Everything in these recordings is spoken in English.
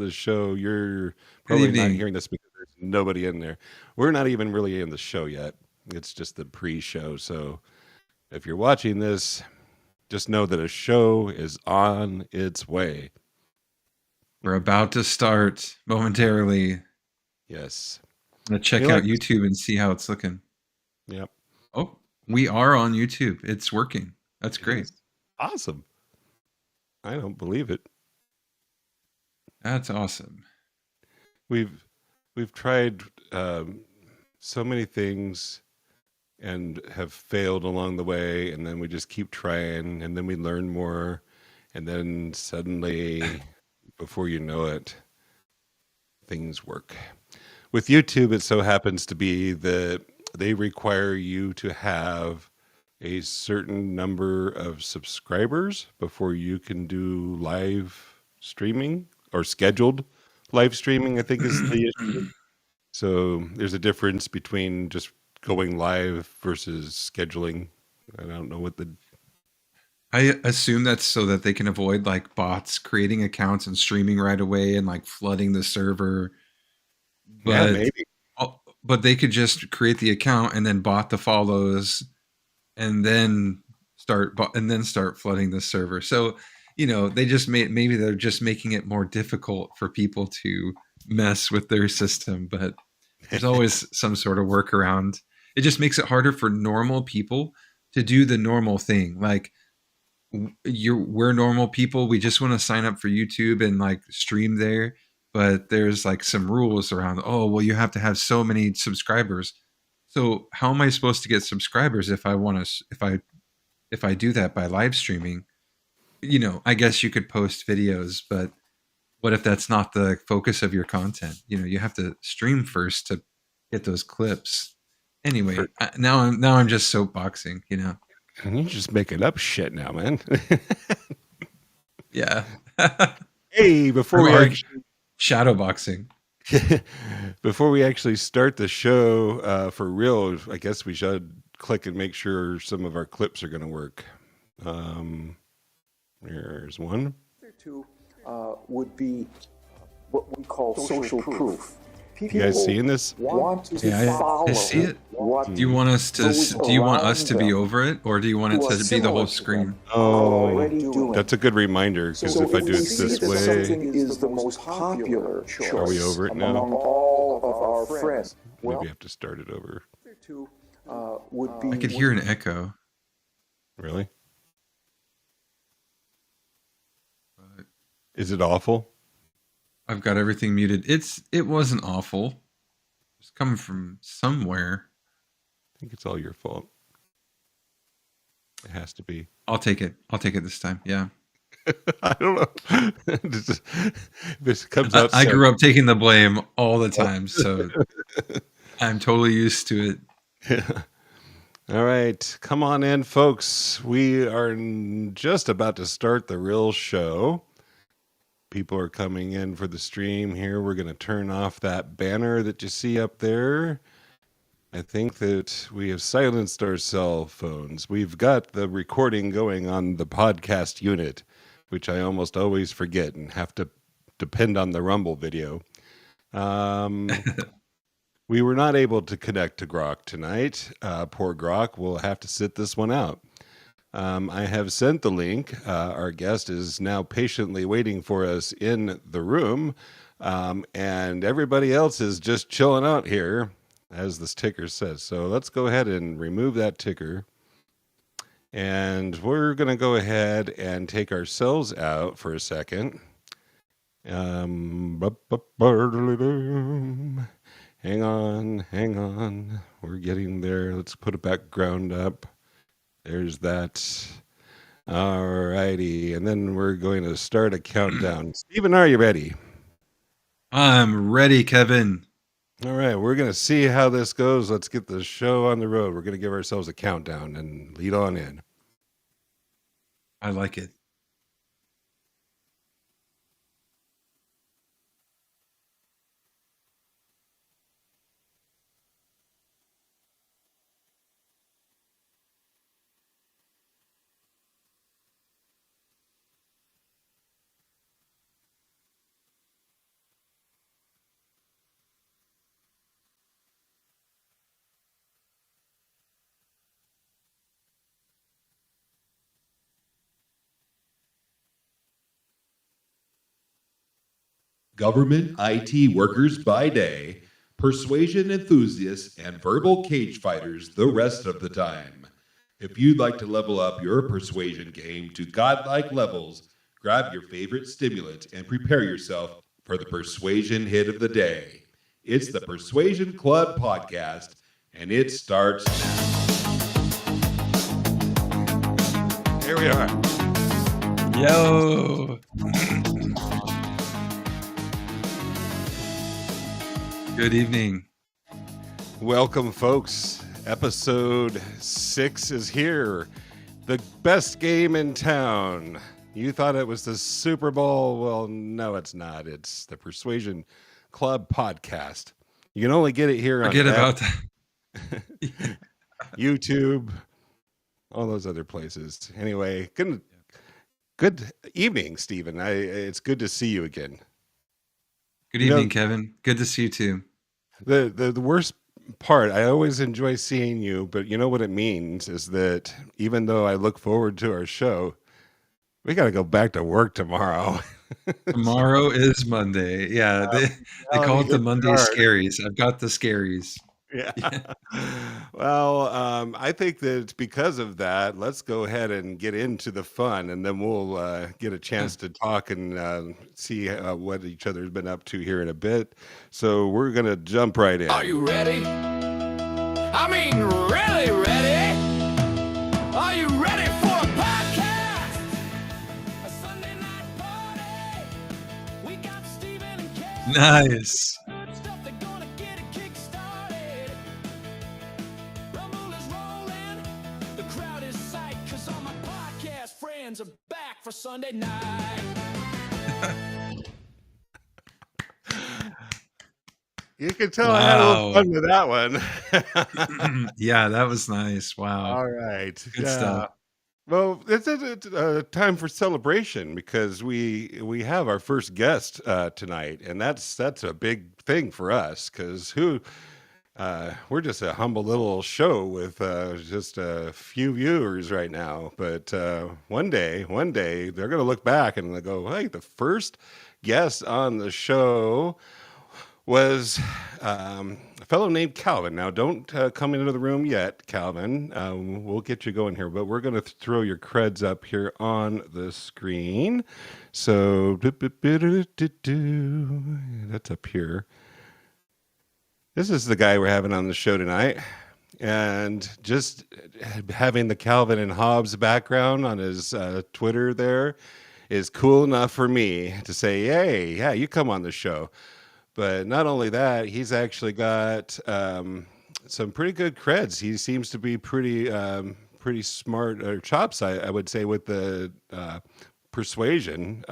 the show. You're Good probably not evening. hearing this because there's nobody in there. We're not even really in the show yet. It's just the pre-show. So if you're watching this, just know that a show is on its way. We're about to start momentarily. Yes. Let's check We out like this. YouTube and see how it's looking. Yep. Oh, we are on YouTube. It's working. That's It great. is. Awesome. I don't believe it. That's awesome. We've tried so many things and have failed along the way, and then we just keep trying, and then we learn more, and then suddenly, before you know it, things work. With YouTube, it so happens to be that they require you to have a certain number of subscribers before you can do live streaming or scheduled live streaming, I think is the issue. So there's a difference between just going live versus scheduling. I don't know what the I assume that's so that they can avoid like bots creating accounts and streaming right away and like flooding the server. yeah, But maybe. but they could just create the account and then bot the follows and then start flooding the server. So, they just maybe they're just making it more difficult for people to mess with their system, but there's always some sort of workaround. It just makes it harder for normal people to do the normal thing. Like we're normal people. We just want to sign up for YouTube and like stream there, but there's like some rules around. Oh, well, you have to have so many subscribers. So how am I supposed to get subscribers if I want to if I do that by live streaming? I guess you could post videos, but what if that's not the focus of your content? You have to stream first to get those clips. For, Anyway, now I'm just soapboxing. you're just making up shit now, man. Yeah. Hey, before I'm we actually shadowboxing. before we actually start the show for real, I guess we should click and make sure some of our clips are going to work. Here's one. Two would be what we call social proof. You guys seeing this? Want to follow I see it. what Do you want us to be over it, or do you want it to be the whole screen? Oh, that's a good reminder, because if I do it this way, something is the most popular choice are we over it now? among all of our friends. Maybe I have to start it over. Two would be. I could hear an echo. Really? Is it awful? I've got everything muted. It wasn't awful. It's coming from somewhere. I think it's all your fault. It has to be. I'll take it. I'll take it this time. Yeah. I don't know. This comes out. I grew up taking the blame all the time, so I'm totally used to it. All right, come on in, folks. We are just about to start the real show. People are coming in for the stream here. We're going to turn off that banner that you see up there. I think that we have silenced our cell phones. We've got the recording going on the podcast unit, which I almost always forget and have to depend on the Rumble video. We were not able to connect to Grok tonight. Poor Grok will have to sit this one out. I have sent the link. Our guest is now patiently waiting for us in the room. And everybody else is just chilling out here, as this ticker says. So let's go ahead and remove that ticker. And we're going to go ahead and take ourselves out for a second. Hang on. We're getting there. Let's put a background up. There's that. All righty. And then we're going to start a countdown. Stephen, are you ready? I'm ready, Kevin. All right. We're going to see how this goes. Let's get the show on the road. We're going to give ourselves a countdown and lead on in. I like it. government IT workers by day, persuasion enthusiasts, and verbal cage fighters the rest of the time. If you'd like to level up your persuasion game to godlike levels, grab your favorite stimulant and prepare yourself for the persuasion hit of the day. It's the Persuasion Club podcast, and it starts now. Here we are. Yo. Good evening. Welcome, folks. Episode 6 is here. The best game in town. You thought it was the Super Bowl? Well, no, it's not. It's the Persuasion Club podcast. You can only get it here Forget on about that. YouTube, all those other places. Anyway, good evening, Stephen. It's good to see you again. Good evening, Kevin. Good to see you too. The worst part, I always enjoy seeing you, but you know what it means is that even though I look forward to our show, we got to go back to work tomorrow. Tomorrow is Monday. Yeah, they call it the Monday scaries. I've got the scaries. Yeah. Well, I think that it's because of that. Let's go ahead and get into the fun, and then we'll get a chance to talk and see what each other's been up to here in a bit. So we're going to jump right in. Are you ready? I mean, really ready? Are you ready for a podcast? A Sunday night party. We got Steven and Kevin. Nice. Stuff they're gonna get it kick-started. Rumble is rolling. The crowd is psyched, 'cause all my podcast friends are back for Sunday night. You can tell I had a little fun with that one. Yeah, that was nice. Wow. All right. Good stuff. Well, it's a time for celebration because we have our first guest tonight, and that's a big thing for us because we're just a humble little show with just a few viewers right now. But one day they're going to look back and they go, "Hey, the first guest on the show was a fellow named Calvin." Now, don't come into the room yet, Calvin. We'll get you going here, but we're going to throw your creds up here on the screen. So, that's up here. This is the guy we're having on the show tonight. And just having the Calvin and Hobbes background on his Twitter there is cool enough for me to say, "Hey, yeah, you come on the show." But not only that, he's actually got some pretty good creds. He seems to be pretty smart, or chops, I would say, with the persuasion.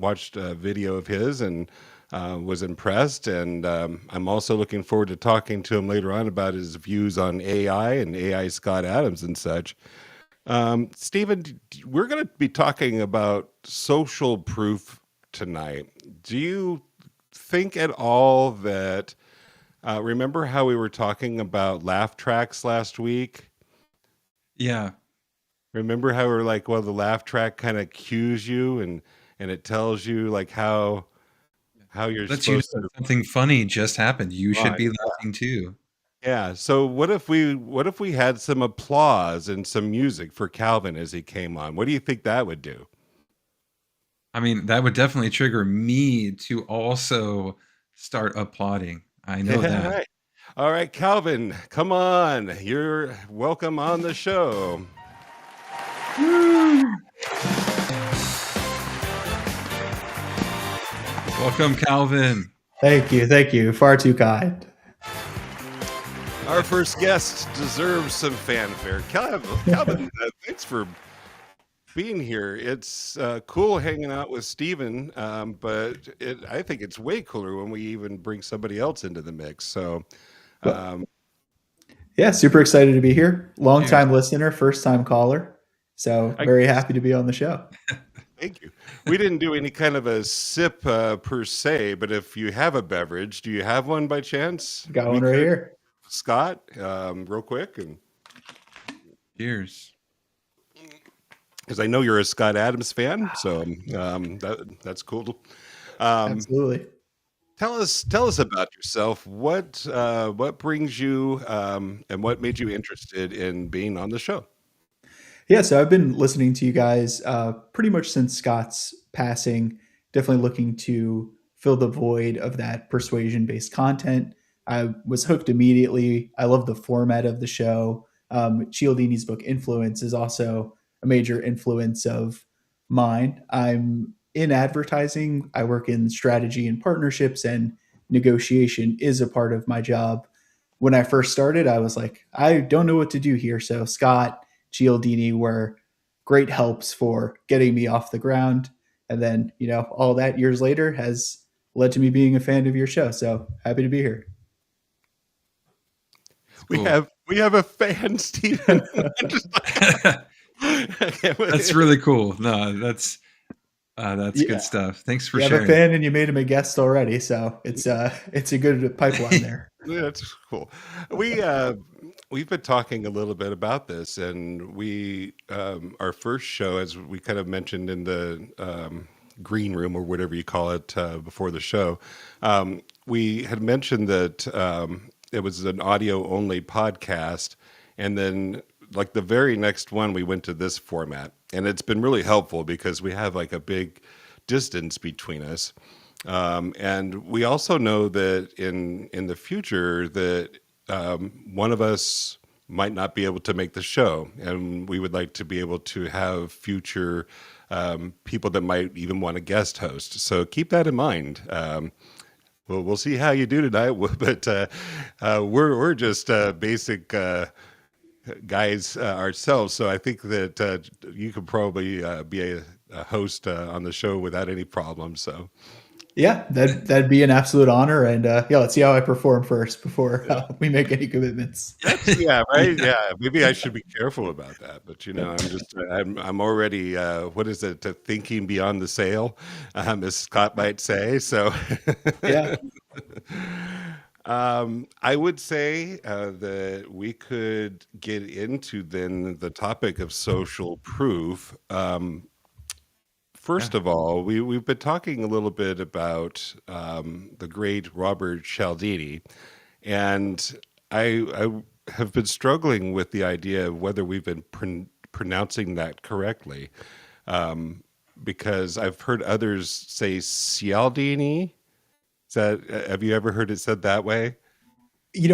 Watched a video of his and was impressed. And I'm also looking forward to talking to him later on about his views on AI and AI Scott Adams and such. Stephen, we're going to be talking about social proof tonight. Do you think at all that remember how we were talking about laugh tracks last week? Yeah. Remember how we were like, well, the laugh track kind of cues you and it tells you like how you're supposed to. Something funny just happened. You should be laughing too. Yeah. So what if we had some applause and some music for Calvin as he came on? What do you think that would do? I mean, that would definitely trigger me to also start applauding. I know that. All right, Calvin, come on. You're welcome on the show. Welcome, Calvin. Thank you. Far too kind. Our first guest deserves some fanfare. Calvin, thanks for being here. It's cool hanging out with Steven, but I think it's way cooler when we even bring somebody else into the mix. So, yeah, super excited to be here. Long time listener, first time caller. So very happy to be on the show. Thank you. We didn't do any kind of a sip per se, but if you have a beverage, do you have one by chance? Got one right here. Scott, real quick. And cheers. Because I know you're a Scott Adams fan, so that's cool. Absolutely. Tell us about yourself. What brings you and what made you interested in being on the show? Yeah, so I've been listening to you guys pretty much since Scott's passing. Definitely looking to fill the void of that persuasion-based content. I was hooked immediately. I love the format of the show. Cialdini's book Influence is also a major influence of mine. I'm in advertising. I work in strategy and partnerships, and negotiation is a part of my job. When I first started, I was like, I don't know what to do here. So Scott, Cialdini were great helps for getting me off the ground. And then, all that years later has led to me being a fan of your show. So happy to be here. Cool. We have a fan, Stephen. That's really cool. No, that's good stuff. Thanks for you sharing. have a fan and you made him a guest already. So it's a good pipeline there. Yeah, that's cool. We've been talking a little bit about this, and we our first show, as we kind of mentioned in the green room or whatever you call it before the show, we had mentioned that it was an audio only podcast, and then like the very next one we went to this format, and it's been really helpful because we have like a big distance between us. And we also know that in the future that one of us might not be able to make the show, and we would like to be able to have future people that might even want to guest host. So keep that in mind. We'll see how you do tonight, but we're just basic guys ourselves. So I think that you could probably be a host on the show without any problem. So. Yeah, that'd be an absolute honor, and let's see how I perform first before we make any commitments. Yeah, right. Yeah, maybe I should be careful about that. But I'm already what is it? Thinking beyond the sale, as Scott might say. So, yeah. I would say that we could get into then the topic of social proof. First of all, we've been talking a little bit about the great Robert Cialdini, and I have been struggling with the idea of whether we've been pronouncing that correctly, because I've heard others say Cialdini. Have you ever heard it said that way?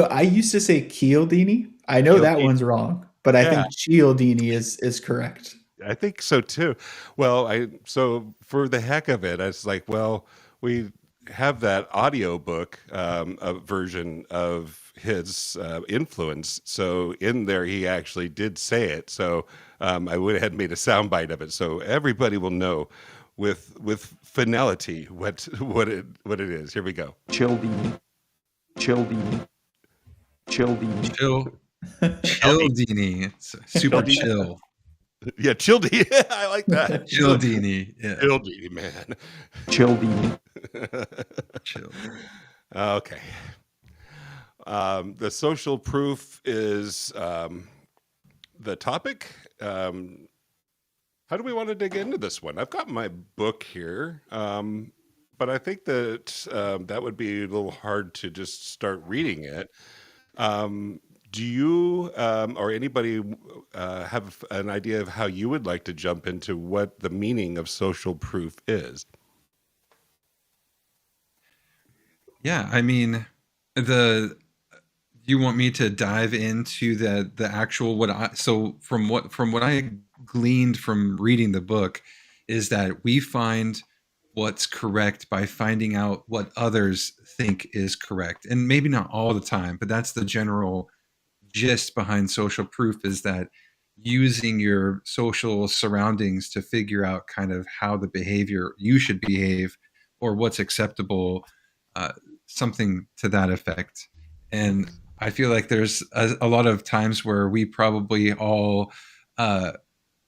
I used to say Cialdini. I know that one's wrong, but I think Cialdini is correct. I think so too. Well, so for the heck of it, I was like, well, we have that audio book a version of his Influence. So in there, he actually did say it. So I went ahead and made a soundbite of it, so everybody will know with finality what it is. Here we go. Cialdini. Cialdini. It's super chill. Yeah, Cialdini. I like that. Cialdini. Yeah. Cialdini, man. Cialdini. Chill. Okay. The social proof is the topic. How do we want to dig into this one? I've got my book here, but I think that that would be a little hard to just start reading it. Do you or anybody have an idea of how you would like to jump into what the meaning of social proof is? Yeah, I mean, do you want me to dive into the actual from what I gleaned from reading the book is that we find what's correct by finding out what others think is correct, and maybe not all the time, but that's the general gist behind social proof, is that using your social surroundings to figure out kind of how the behavior you should behave or what's acceptable, something to that effect. And I feel like there's a lot of times where we probably all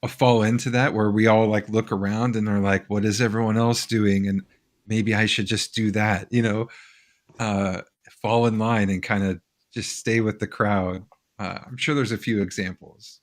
fall into that, where we all like look around and are like, what is everyone else doing? And maybe I should just do that, fall in line and kind of just stay with the crowd. I'm sure there's a few examples.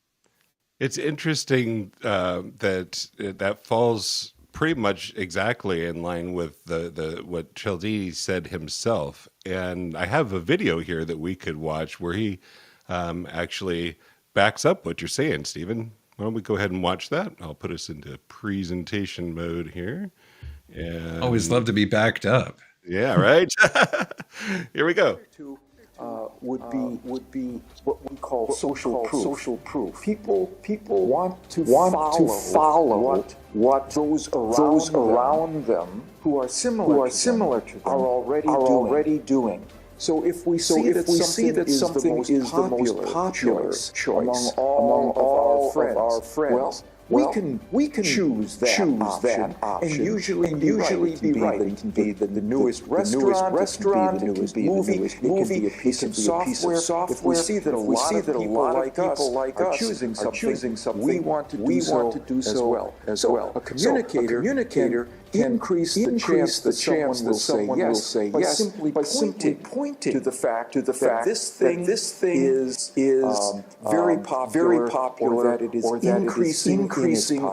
It's interesting that falls pretty much exactly in line with the what Cialdini said himself. And I have a video here that we could watch where he actually backs up what you're saying, Stephen. Why don't we go ahead and watch that? I'll put us into presentation mode here. And Always love to be backed up. yeah, right. Here we go. Would be what we call social proof. Social proof. People want to follow what those around them who are similar to them are already doing. So if we see that something is the most popular choice among all of our friends, we can choose that option, and usually be right. It can be the newest restaurant, it can be the newest movie, it can be a piece of software. If we see that a lot of people like us are choosing something, we want to do so as well. A communicator increase the chance that someone will say yes by simply pointing to the fact that this thing is very popular, or that it is increasing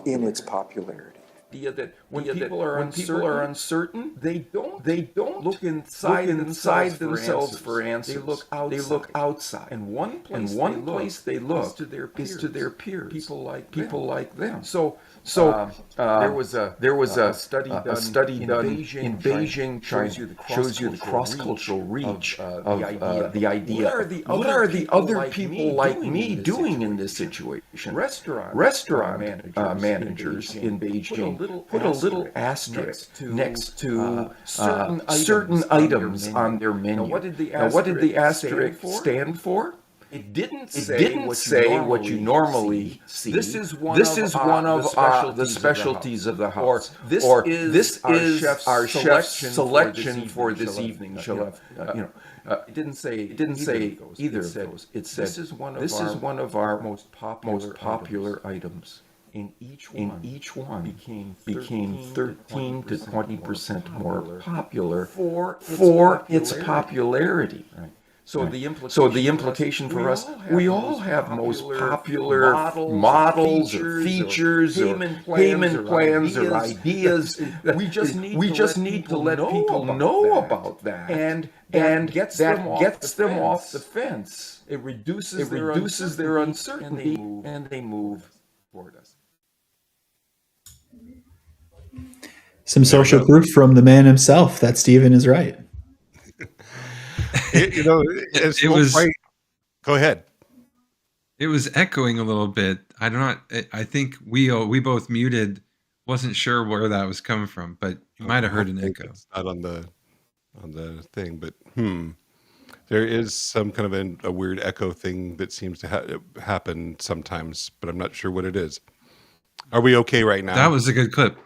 in its popularity. That when people are uncertain, they don't look inside themselves for answers. They look outside. And one place they look is to their peers, people like them. So there was a study done in Beijing shows you the cross-cultural reach of the idea. What are the other people like me doing in this situation? Restaurant managers in Beijing put a little asterisk next to certain items on their menu. Now, what did the asterisk stand for? It didn't say what you normally see. This is one of the specialties of the house. Or this is our chef's selection for this evening. It didn't say either of those. It said this is one of our most popular items. In each one became 13 to 20% more popular for its popularity. Right. So the implication for us, we all have most popular models or features or payment plans or ideas. We just need to let people know about that, and that gets them off the fence. It reduces their uncertainty, and they move toward us. Some social proof from the man himself that Stephen is right. It was. Right. Go ahead. It was echoing a little bit. I think we both muted. Wasn't sure where that was coming from, but you might have heard an echo. It's not on the thing, but there is some kind of a weird echo thing that seems to happen sometimes, but I'm not sure what it is. Are we okay right now? That was a good clip.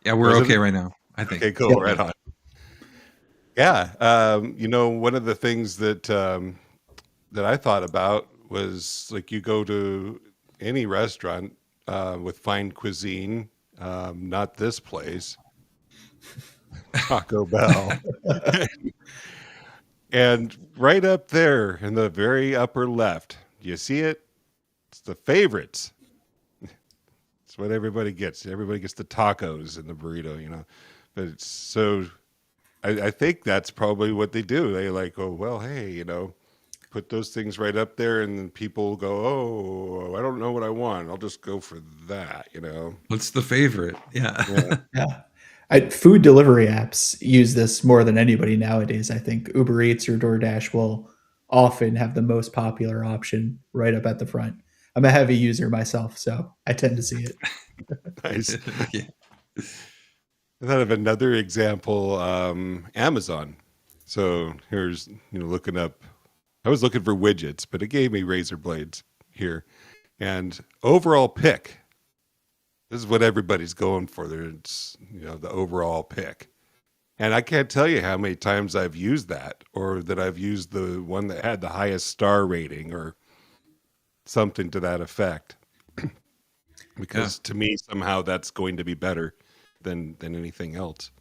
Yeah, we're okay right now, I think. Okay, cool. Yeah. Right on. Yeah. One of the things that I thought about was, like, you go to any restaurant with fine cuisine, not this place, Taco Bell. And right up there in the very upper left, you see it? It's the favorites. It's what everybody gets. Everybody gets the tacos and the burrito, But it's so... I think that's probably what they do. They well, hey, put those things right up there, and then people go, oh, I don't know what I want. I'll just go for that, What's the favorite? Yeah. Yeah. Food delivery apps use this more than anybody nowadays. I think Uber Eats or DoorDash will often have the most popular option right up at the front. I'm a heavy user myself, so I tend to see it. Nice. Yeah. I thought of another example, Amazon. So here's, looking up. I was looking for widgets, but it gave me razor blades here. And overall pick. This is what everybody's going for. It's, the overall pick. And I can't tell you how many times I've used that, or that I've used the one that had the highest star rating or something to that effect. Because to me, somehow that's going to be better than anything else.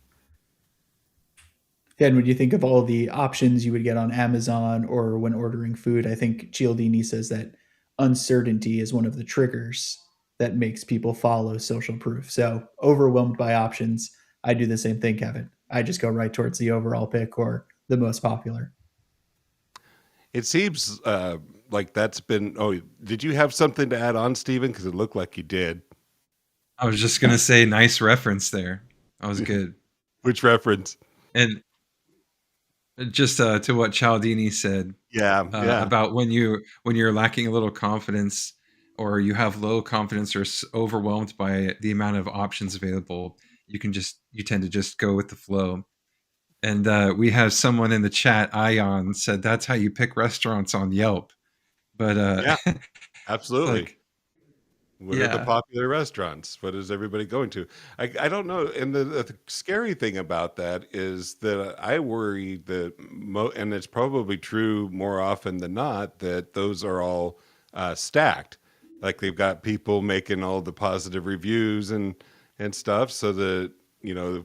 Yeah, and when you think of all the options you would get on Amazon or when ordering food, I think Cialdini says that uncertainty is one of the triggers that makes people follow social proof. So overwhelmed by options, I do the same thing, Kevin. I just go right towards the overall pick or the most popular. It seems like that's been. Oh, did you have something to add on, Stephen? Because it looked like you did. I was just gonna say, nice reference there. That was good. Which reference? And just to what Cialdini said. Yeah. About when you're lacking a little confidence, or you have low confidence, or overwhelmed by the amount of options available, you tend to just go with the flow. And we have someone in the chat, Ion, said that's how you pick restaurants on Yelp. But yeah, absolutely. Like, what are the popular restaurants? What is everybody going to? I don't know. And the scary thing about that is that I worry that, and it's probably true more often than not, that those are all stacked. Like they've got people making all the positive reviews and stuff, so that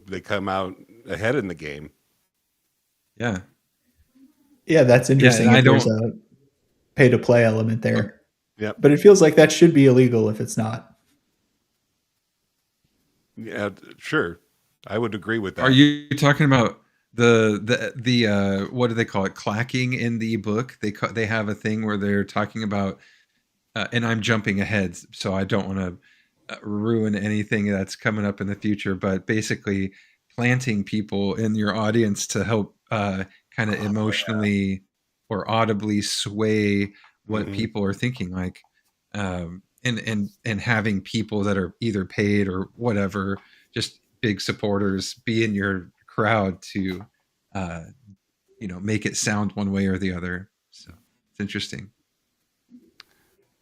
they come out ahead in the game. Yeah, that's interesting. Yeah, there's a pay-to-play element there. Yeah, but it feels like that should be illegal if it's not. Yeah, sure. I would agree with that. Are you talking about the what do they call it? Clacking in the book. They have a thing where they're talking about, and I'm jumping ahead, so I don't want to ruin anything that's coming up in the future. But basically, planting people in your audience to help kind of emotionally or audibly sway what people are thinking, like, and having people that are either paid or whatever, just big supporters, be in your crowd to make it sound one way or the other. So it's interesting.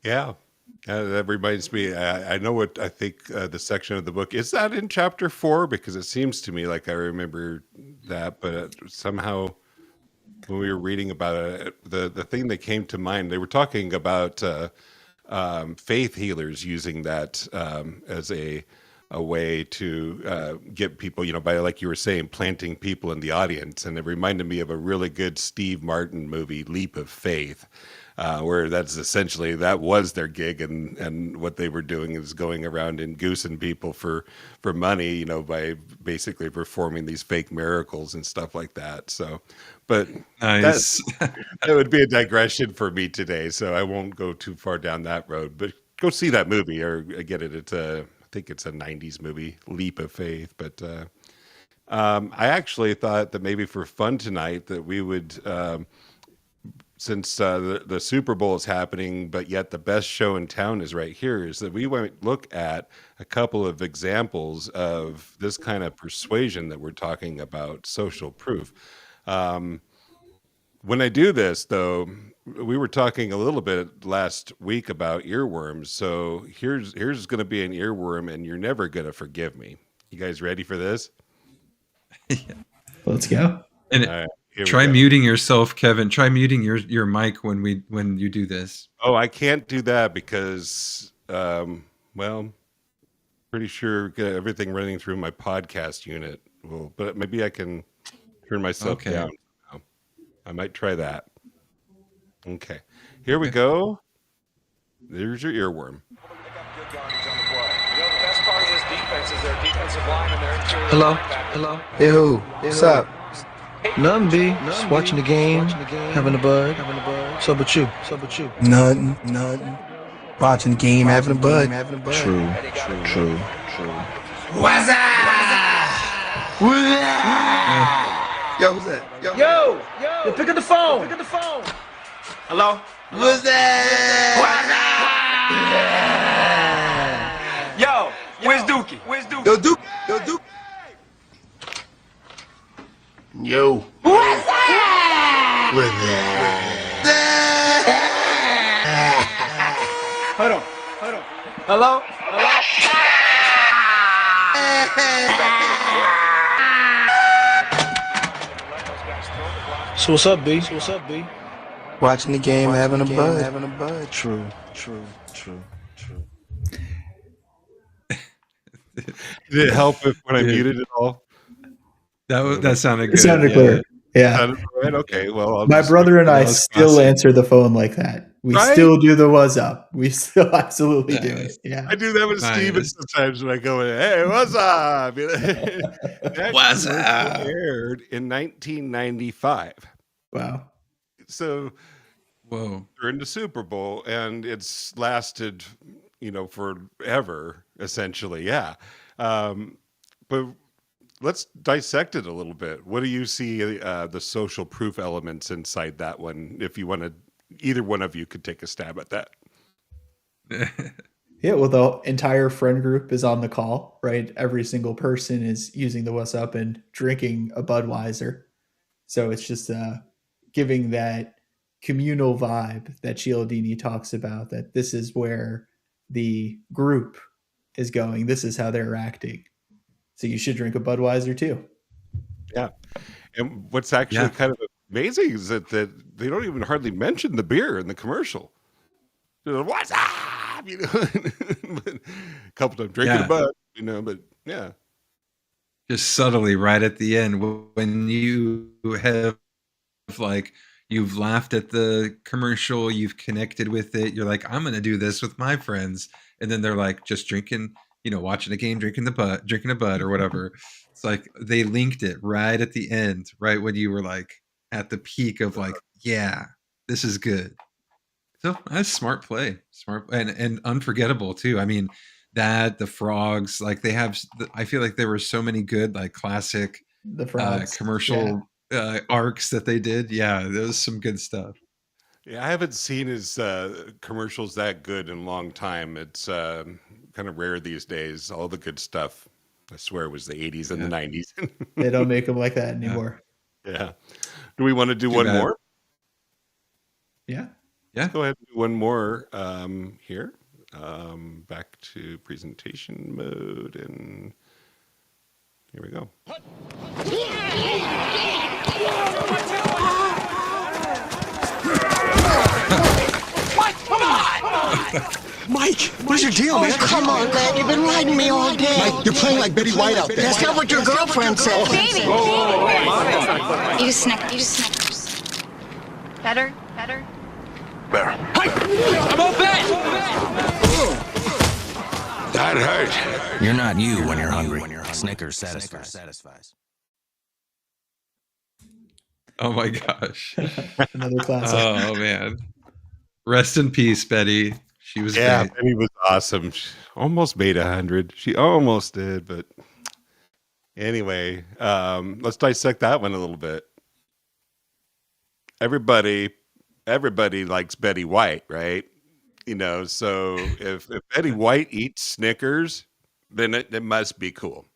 Yeah. That reminds me, I know what I think the section of the book, is that in chapter 4? Because it seems to me like I remember that, but somehow when we were reading about it, the thing that came to mind, they were talking about faith healers using that as a way to get people, by, like you were saying, planting people in the audience. And it reminded me of a really good Steve Martin movie, Leap of Faith, where that was their gig, and what they were doing is going around and goosing people for money, by basically performing these fake miracles and stuff like that. So, but nice. that would be a digression for me today, so I won't go too far down that road. But go see that movie, or get it. It's I think it's a 90s movie, Leap of Faith. But I actually thought that maybe for fun tonight that we would, since the Super Bowl is happening, but yet the best show in town is right here, is that we went look at a couple of examples of this kind of persuasion that we're talking about, social proof. When I do this, though, we were talking a little bit last week about earworms. So here's going to be an earworm, and you're never going to forgive me. You guys ready for this? Yeah. Let's go. And try muting yourself, Kevin. Try muting your mic when you do this. Oh, I can't do that because, pretty sure everything running through my podcast unit will. But maybe I can turn myself down. I might try that. Okay, here we go. There's your earworm. Hello? Hey, who? What's up? Nothing, B. Just watching the game, having a bud. What's up with you? Nothing. Watching the game, having a bud. True. What's up? Yo, who's that? Yo, pick up the phone. Hello? Who's that? Yo, where's Dookie? Yo, Duke. Yo. What's that? Hold on. Hello? So what's up, B? Watching the game, having a bud. True. Did it help when I muted it all? That sounded good. It sounded clear. Yeah. Right? Okay. Well, my brother and I still answer the phone like that. We Right? still do the what's up. We still absolutely do it. Nice. Yeah. I do that with Steven Nice. sometimes when I go in, hey, what's up? That What's commercial up? aired in 1995. Wow. So Whoa. during the Super Bowl, and it's lasted, forever, essentially. Yeah. But let's dissect it a little bit. What do you see the social proof elements inside that one? If you want to, either one of you could take a stab at that. Yeah, well, the entire friend group is on the call, right? Every single person is using the what's up and drinking a Budweiser. So it's just giving that communal vibe that Cialdini talks about, that this is where the group is going. This is how they're acting. So you should drink a Budweiser too. Yeah. And what's actually kind of amazing is that they don't even hardly mention the beer in the commercial. They're like, what's up? A couple times drinking a Bud, but yeah. Just subtly right at the end when you have you've laughed at the commercial, you've connected with it, you're like, I'm gonna do this with my friends, and then they're like just drinking, watching a game, drinking a Bud or whatever. It's like they linked it right at the end, right when you were like at the peak of like, yeah, this is good. So that's smart play, smart and unforgettable too. I mean, the frogs, like they have, I feel like there were so many good like classic commercial arcs that they did. Yeah, there was some good stuff. Yeah, I haven't seen his commercials that good in a long time. It's kind of rare these days. All the good stuff, I swear, was the 80s and the 90s. They don't make them like that anymore. Yeah. Do we want to do one more? Yeah. Yeah. Go ahead and do one more here. Back to presentation mode, and here we go. What? Come on! Mike, what's your deal, man? Come on, man. You've been riding me all day. Mike, you're playing like Betty White out there. That's not what your girlfriend said. Baby. You just Snickers. Better? Better. I'm all bet! That hurt. You're not you when you're hungry. Snickers satisfies. Oh my gosh. Another classic. Oh man. Rest in peace, Betty. She was Yeah, great. Penny was awesome. She almost made 100. She almost did, but anyway, let's dissect that one a little bit. Everybody likes Betty White, right? So if Betty White eats Snickers, then it must be cool.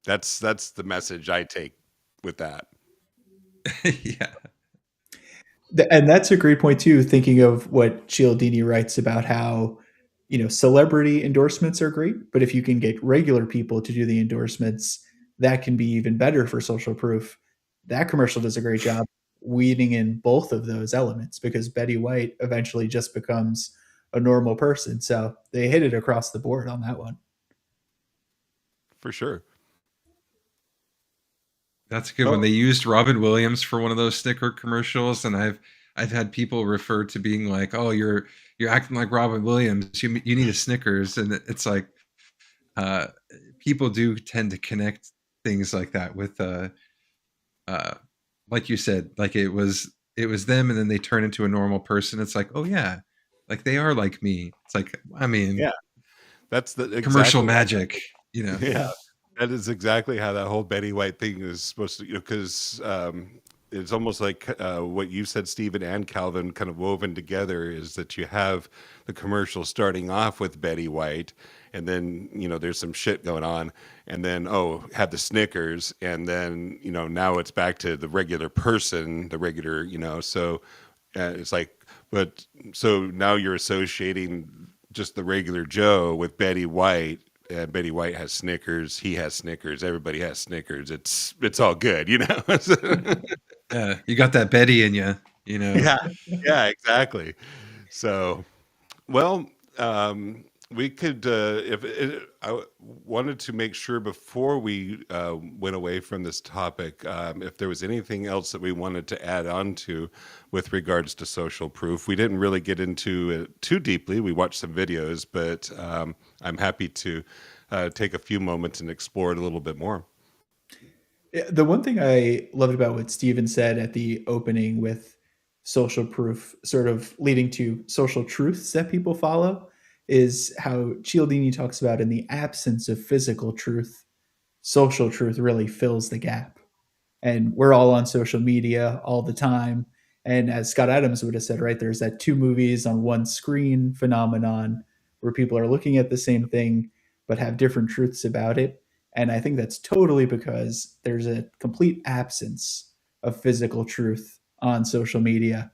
That's the message I take with that. Yeah. And that's a great point too, thinking of what Cialdini writes about how, celebrity endorsements are great, but if you can get regular people to do the endorsements, that can be even better for social proof. That commercial does a great job weeding in both of those elements, because Betty White eventually just becomes a normal person. So they hit it across the board on that one. For sure. That's a good one. They used Robin Williams for one of those sticker commercials, and I've had people refer to being like, "Oh, you're acting like Robin Williams. You need a Snickers," and it's like people do tend to connect things like that with like you said, like it was them, and then they turn into a normal person. It's like, oh yeah, like they are like me. It's like, I mean, yeah, that's the commercial magic, Yeah. That is exactly how that whole Betty White thing is supposed to, because it's almost like what you said, Stephen and Calvin, kind of woven together, is that you have the commercial starting off with Betty White, and then, there's some shit going on, and then, have the Snickers, and then, now it's back to the regular person, so it's like, but so now you're associating just the regular Joe with Betty White. Betty White has Snickers. He has Snickers. Everybody has Snickers. It's all good, Yeah, you got that Betty in you, Yeah, exactly. So, well, We could, I wanted to make sure before we went away from this topic, if there was anything else that we wanted to add on to with regards to social proof. We didn't really get into it too deeply. We watched some videos, but I'm happy to take a few moments and explore it a little bit more. The one thing I loved about what Steven said at the opening with social proof sort of leading to social truths that people follow is how Cialdini talks about in the absence of physical truth, social truth really fills the gap. And we're all on social media all the time. And as Scott Adams would have said, right, there's that 2 movies on one screen phenomenon where people are looking at the same thing but have different truths about it. And I think that's totally because there's a complete absence of physical truth on social media,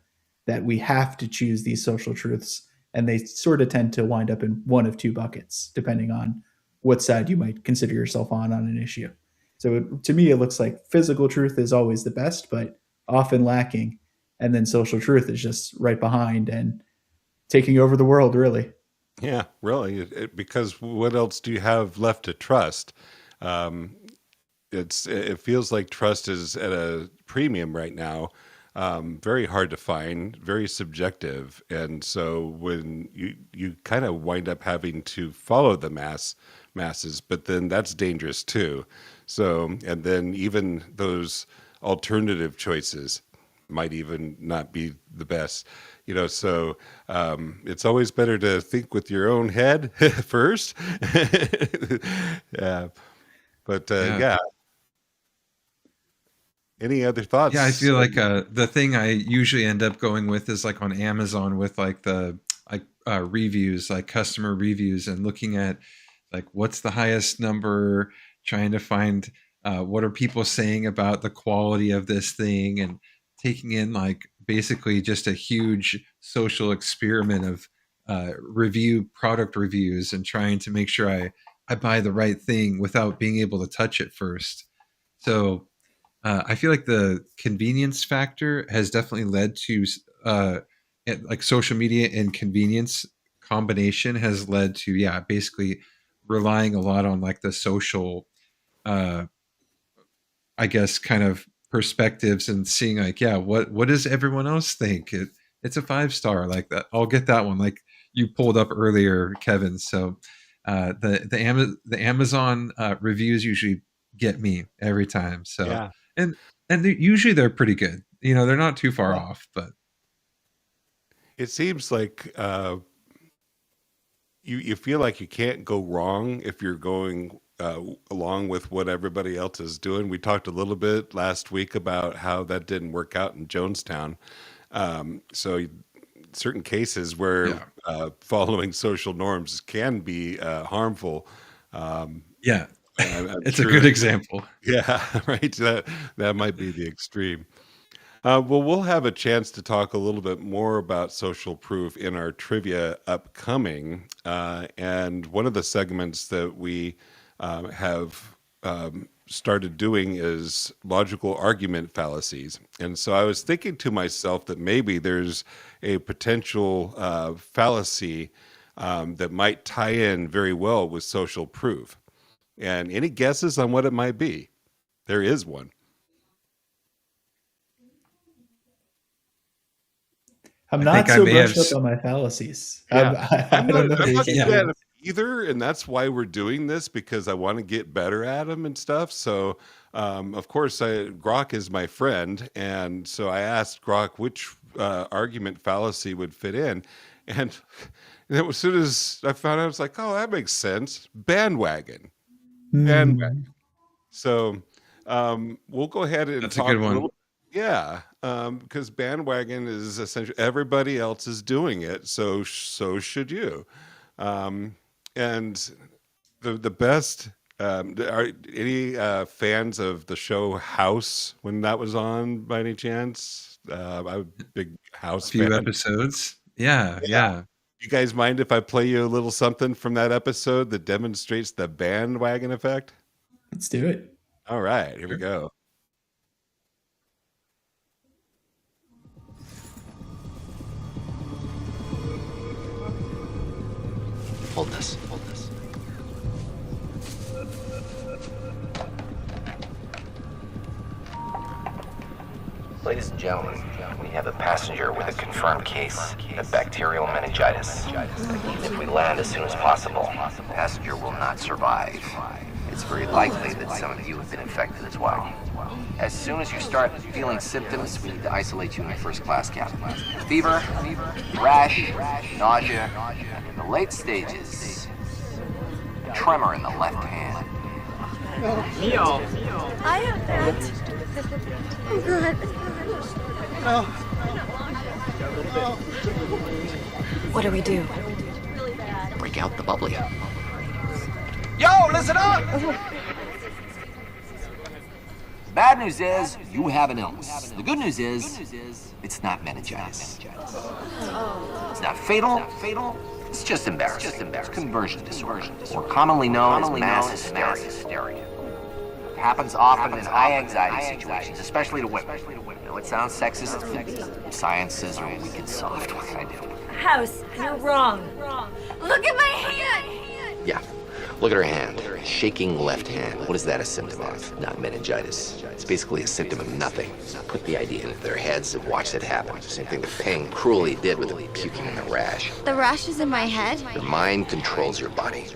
that we have to choose these social truths. And they sort of tend to wind up in one of 2 buckets, depending on what side you might consider yourself on an issue. So to me, it looks like physical truth is always the best, but often lacking. And then social truth is just right behind and taking over the world, really. Yeah, really. Because what else do you have left to trust? It feels like trust is at a premium right now. Very hard to find, very subjective. And so when you kind of wind up having to follow the masses, but then that's dangerous too. So, and then even those alternative choices might even not be the best, so it's always better to think with your own head first. Yeah. But yeah. Any other thoughts? Yeah, I feel like the thing I usually end up going with is like on Amazon with like the reviews, like customer reviews, and looking at like what's the highest number, trying to find what are people saying about the quality of this thing, and taking in like basically just a huge social experiment of product reviews and trying to make sure I buy the right thing without being able to touch it first. So I feel like the convenience factor has definitely led to like social media and convenience combination has led to, basically relying a lot on like the social, I guess, kind of perspectives and seeing like, what does everyone else think? It's a 5-star, like that. I'll get that one. Like you pulled up earlier, Kevin. So the Amazon reviews usually get me every time. So. Yeah. And usually they're pretty good. They're not too far off, but it seems like you feel like you can't go wrong if you're going along with what everybody else is doing. We talked a little bit last week about how that didn't work out in Jonestown. So certain cases where following social norms can be harmful. Yeah. It's a good example. Yeah, right. That might be the extreme. Well, we'll have a chance to talk a little bit more about social proof in our trivia upcoming. And one of the segments that we have started doing is logical argument fallacies. And so I was thinking to myself that maybe there's a potential fallacy that might tie in very well with social proof. And any guesses on what it might be? There is one. I'm not so brushed up on my fallacies. Yeah. I don't know. I'm not bad at either, and that's why we're doing this, because I want to get better at them and stuff. So, of course, Grok is my friend, and so I asked Grok which argument fallacy would fit in, and as soon as I found out, I was like, oh, that makes sense. Bandwagon. So we'll go ahead and that's talk a good one. Because bandwagon is essentially everybody else is doing it, so should you. And the best. Are any fans of the show House when that was on by any chance? I'm a big House fan. A few fan. episodes. Yeah. You guys mind if I play you a little something from that episode that demonstrates the bandwagon effect? Let's do it. All right, here we go. Hold this. Ladies and gentlemen, we have a passenger with a confirmed case of bacterial meningitis. If we land as soon as possible, the passenger will not survive. It's very likely that some of you have been infected as well. As soon as you start feeling symptoms, we need to isolate you in a first-class cabin. Fever, rash, nausea, and in the late stages, tremor in the left hand. Neil. I have that. Oh, God. What do we do? Break out the bubbly. Yo, listen up! Bad news is, you have an illness. The good news is, it's not meningitis. It's not fatal. It's just embarrassing. It's conversion disorder, more commonly known as mass hysteria. It happens often in high anxiety situations, especially to women. I know it sounds sexist. Science says you're weak and soft. What can I do? House, you're wrong. Look at my hand! Yeah. Look at her hand. Shaking left hand. What is that a symptom of? Not meningitis. It's basically a symptom of nothing. Put the idea into their heads and watch it happen. Same thing that Peng cruelly did with the puking and the rash. The rash is in my head? Your mind controls your body. If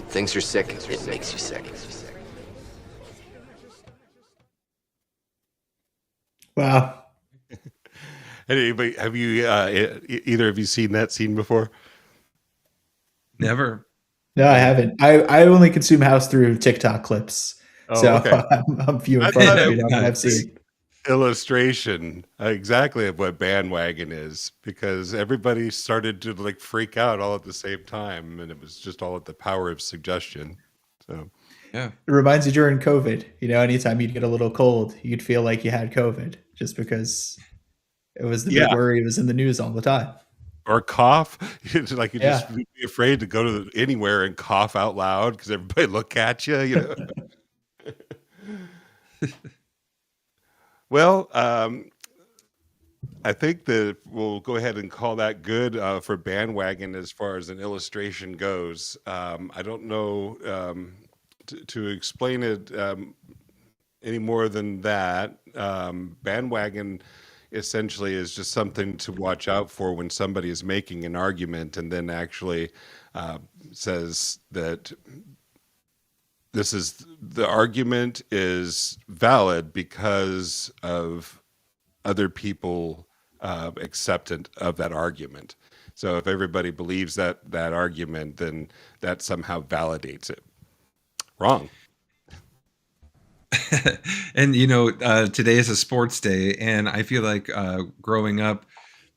it thinks you're sick, it makes you sick. Wow. Anybody, have you either of you seen that scene before? Never. No, I haven't. I only consume House through TikTok clips. Oh, So okay. I'm few and I far thought between it on what I've was seen. illustration exactly of what bandwagon is, because everybody started to like freak out all at the same time, and it was just all at the power of suggestion. So Yeah. It reminds you during COVID, anytime you'd get a little cold, you'd feel like you had COVID just because it was the big worry. It was in the news all the time. or cough, like you just be afraid to go to anywhere and cough out loud because everybody look at you. Well, I think that we'll go ahead and call that good for bandwagon as far as an illustration goes. I don't know to explain it any more than that. Bandwagon essentially is just something to watch out for when somebody is making an argument and then actually says that the argument is valid because of other people acceptance of that argument. So if everybody believes that argument, then that somehow validates it. Wrong. And today is a sports day, and I feel like growing up,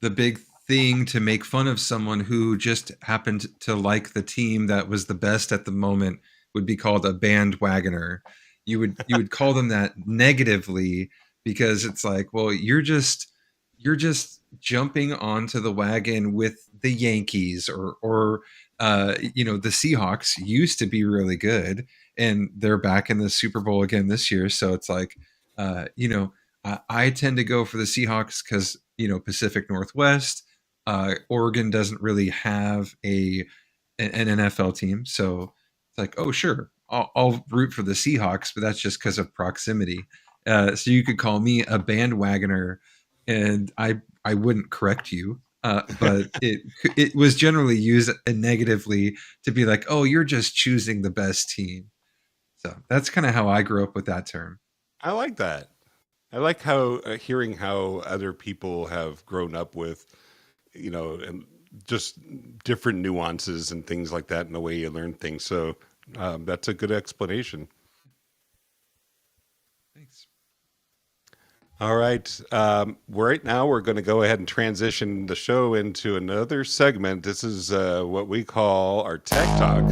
the big thing to make fun of someone who just happened to like the team that was the best at the moment would be called a bandwagoner. You would call them that negatively because it's like, well, you're just jumping onto the wagon with the Yankees or the Seahawks used to be really good and they're back in the Super Bowl again this year. So it's like, I tend to go for the Seahawks because, Pacific Northwest, Oregon doesn't really have an NFL team. So it's like, oh, sure, I'll root for the Seahawks, but that's just because of proximity. So you could call me a bandwagoner and I wouldn't correct you. But it was generally used negatively to be like, oh, you're just choosing the best team. So that's kind of how I grew up with that term. I like that. I like how hearing how other people have grown up with, and just different nuances and things like that in the way you learn things. So that's a good explanation. Thanks. All right. Right now, we're going to go ahead and transition the show into another segment. This is what we call our Tech Talk.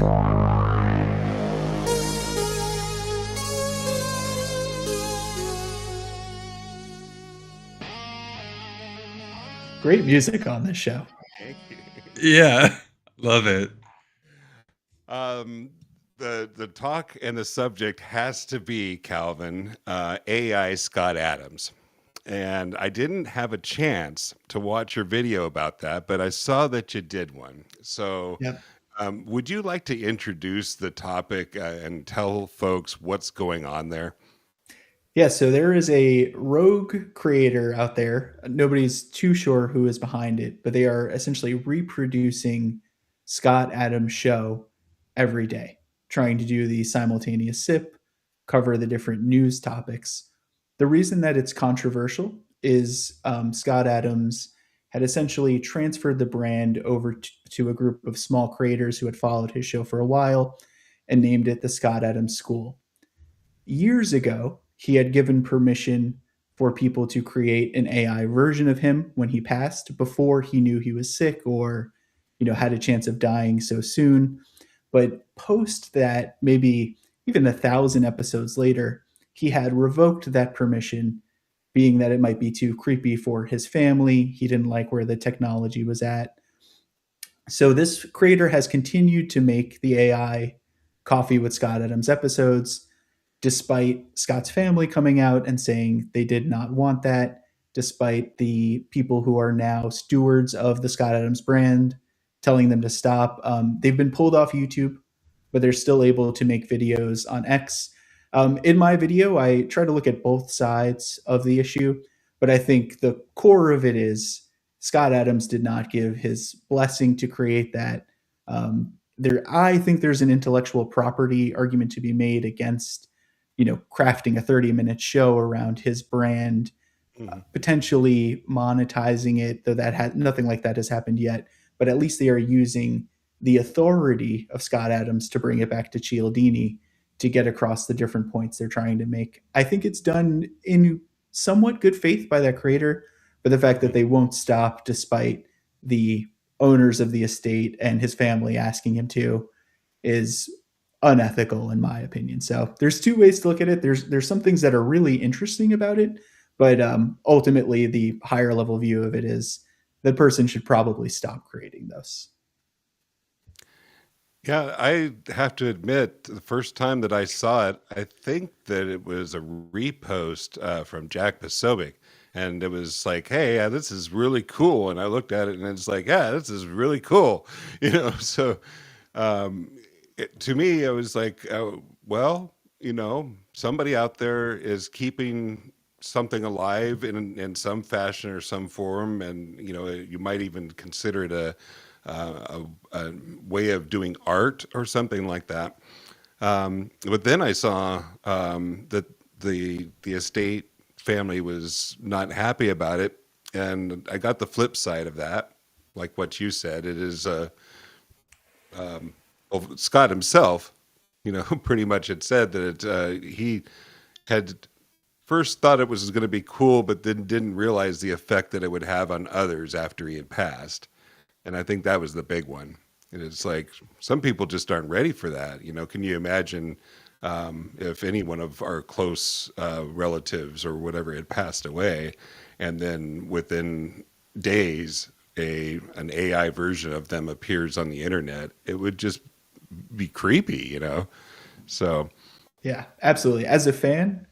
Great music on this show. Thank you. Yeah, love it. The talk and the subject has to be, Calvin, AI Scott Adams. And I didn't have a chance to watch your video about that, but I saw that you did one. So Would you like to introduce the topic and tell folks what's going on there? Yeah, so there is a rogue creator out there. Nobody's too sure who is behind it, but they are essentially reproducing Scott Adams' show every day, trying to do the simultaneous sip, cover the different news topics. The reason that it's controversial is Scott Adams had essentially transferred the brand over to a group of small creators who had followed his show for a while and named it the Scott Adams School. Years ago, he had given permission for people to create an AI version of him when he passed before he knew he was sick or, had a chance of dying so soon. But post that, maybe even 1,000 episodes later, he had revoked that permission, being that it might be too creepy for his family. He didn't like where the technology was at. So this creator has continued to make the AI Coffee with Scott Adams episodes, despite Scott's family coming out and saying they did not want that, despite the people who are now stewards of the Scott Adams brand telling them to stop. They've been pulled off YouTube, but they're still able to make videos on X. In my video, I try to look at both sides of the issue, but I think the core of it is Scott Adams did not give his blessing to create that. I think there's an intellectual property argument to be made against crafting a 30-minute show around his brand, potentially monetizing it, though nothing like that has happened yet. But at least they are using the authority of Scott Adams to bring it back to Cialdini to get across the different points they're trying to make. I think it's done in somewhat good faith by that creator, but the fact that they won't stop despite the owners of the estate and his family asking him to is unethical, in my opinion. So there's two ways to look at it. There's some things that are really interesting about it, but ultimately the higher level view of it is the person should probably stop creating those. Yeah, I have to admit, the first time that I saw it, I think that it was a repost from Jack Posobiec. And it was like, hey, this is really cool. And I looked at it and it's like, yeah, this is really cool. So to me, it was like, somebody out there is keeping something alive in some fashion or some form. And, you might even consider it a way of doing art or something like that. But then I saw that the estate family was not happy about it. And I got the flip side of that, like what you said. It is Scott himself, pretty much had said that he had first thought it was going to be cool, but then didn't realize the effect that it would have on others after he had passed. And I think that was the big one. And it's like, some people just aren't ready for that. Can you imagine if any one of our close relatives or whatever had passed away, and then within days, an AI version of them appears on the internet? It would just be creepy, So yeah, absolutely. As a fan,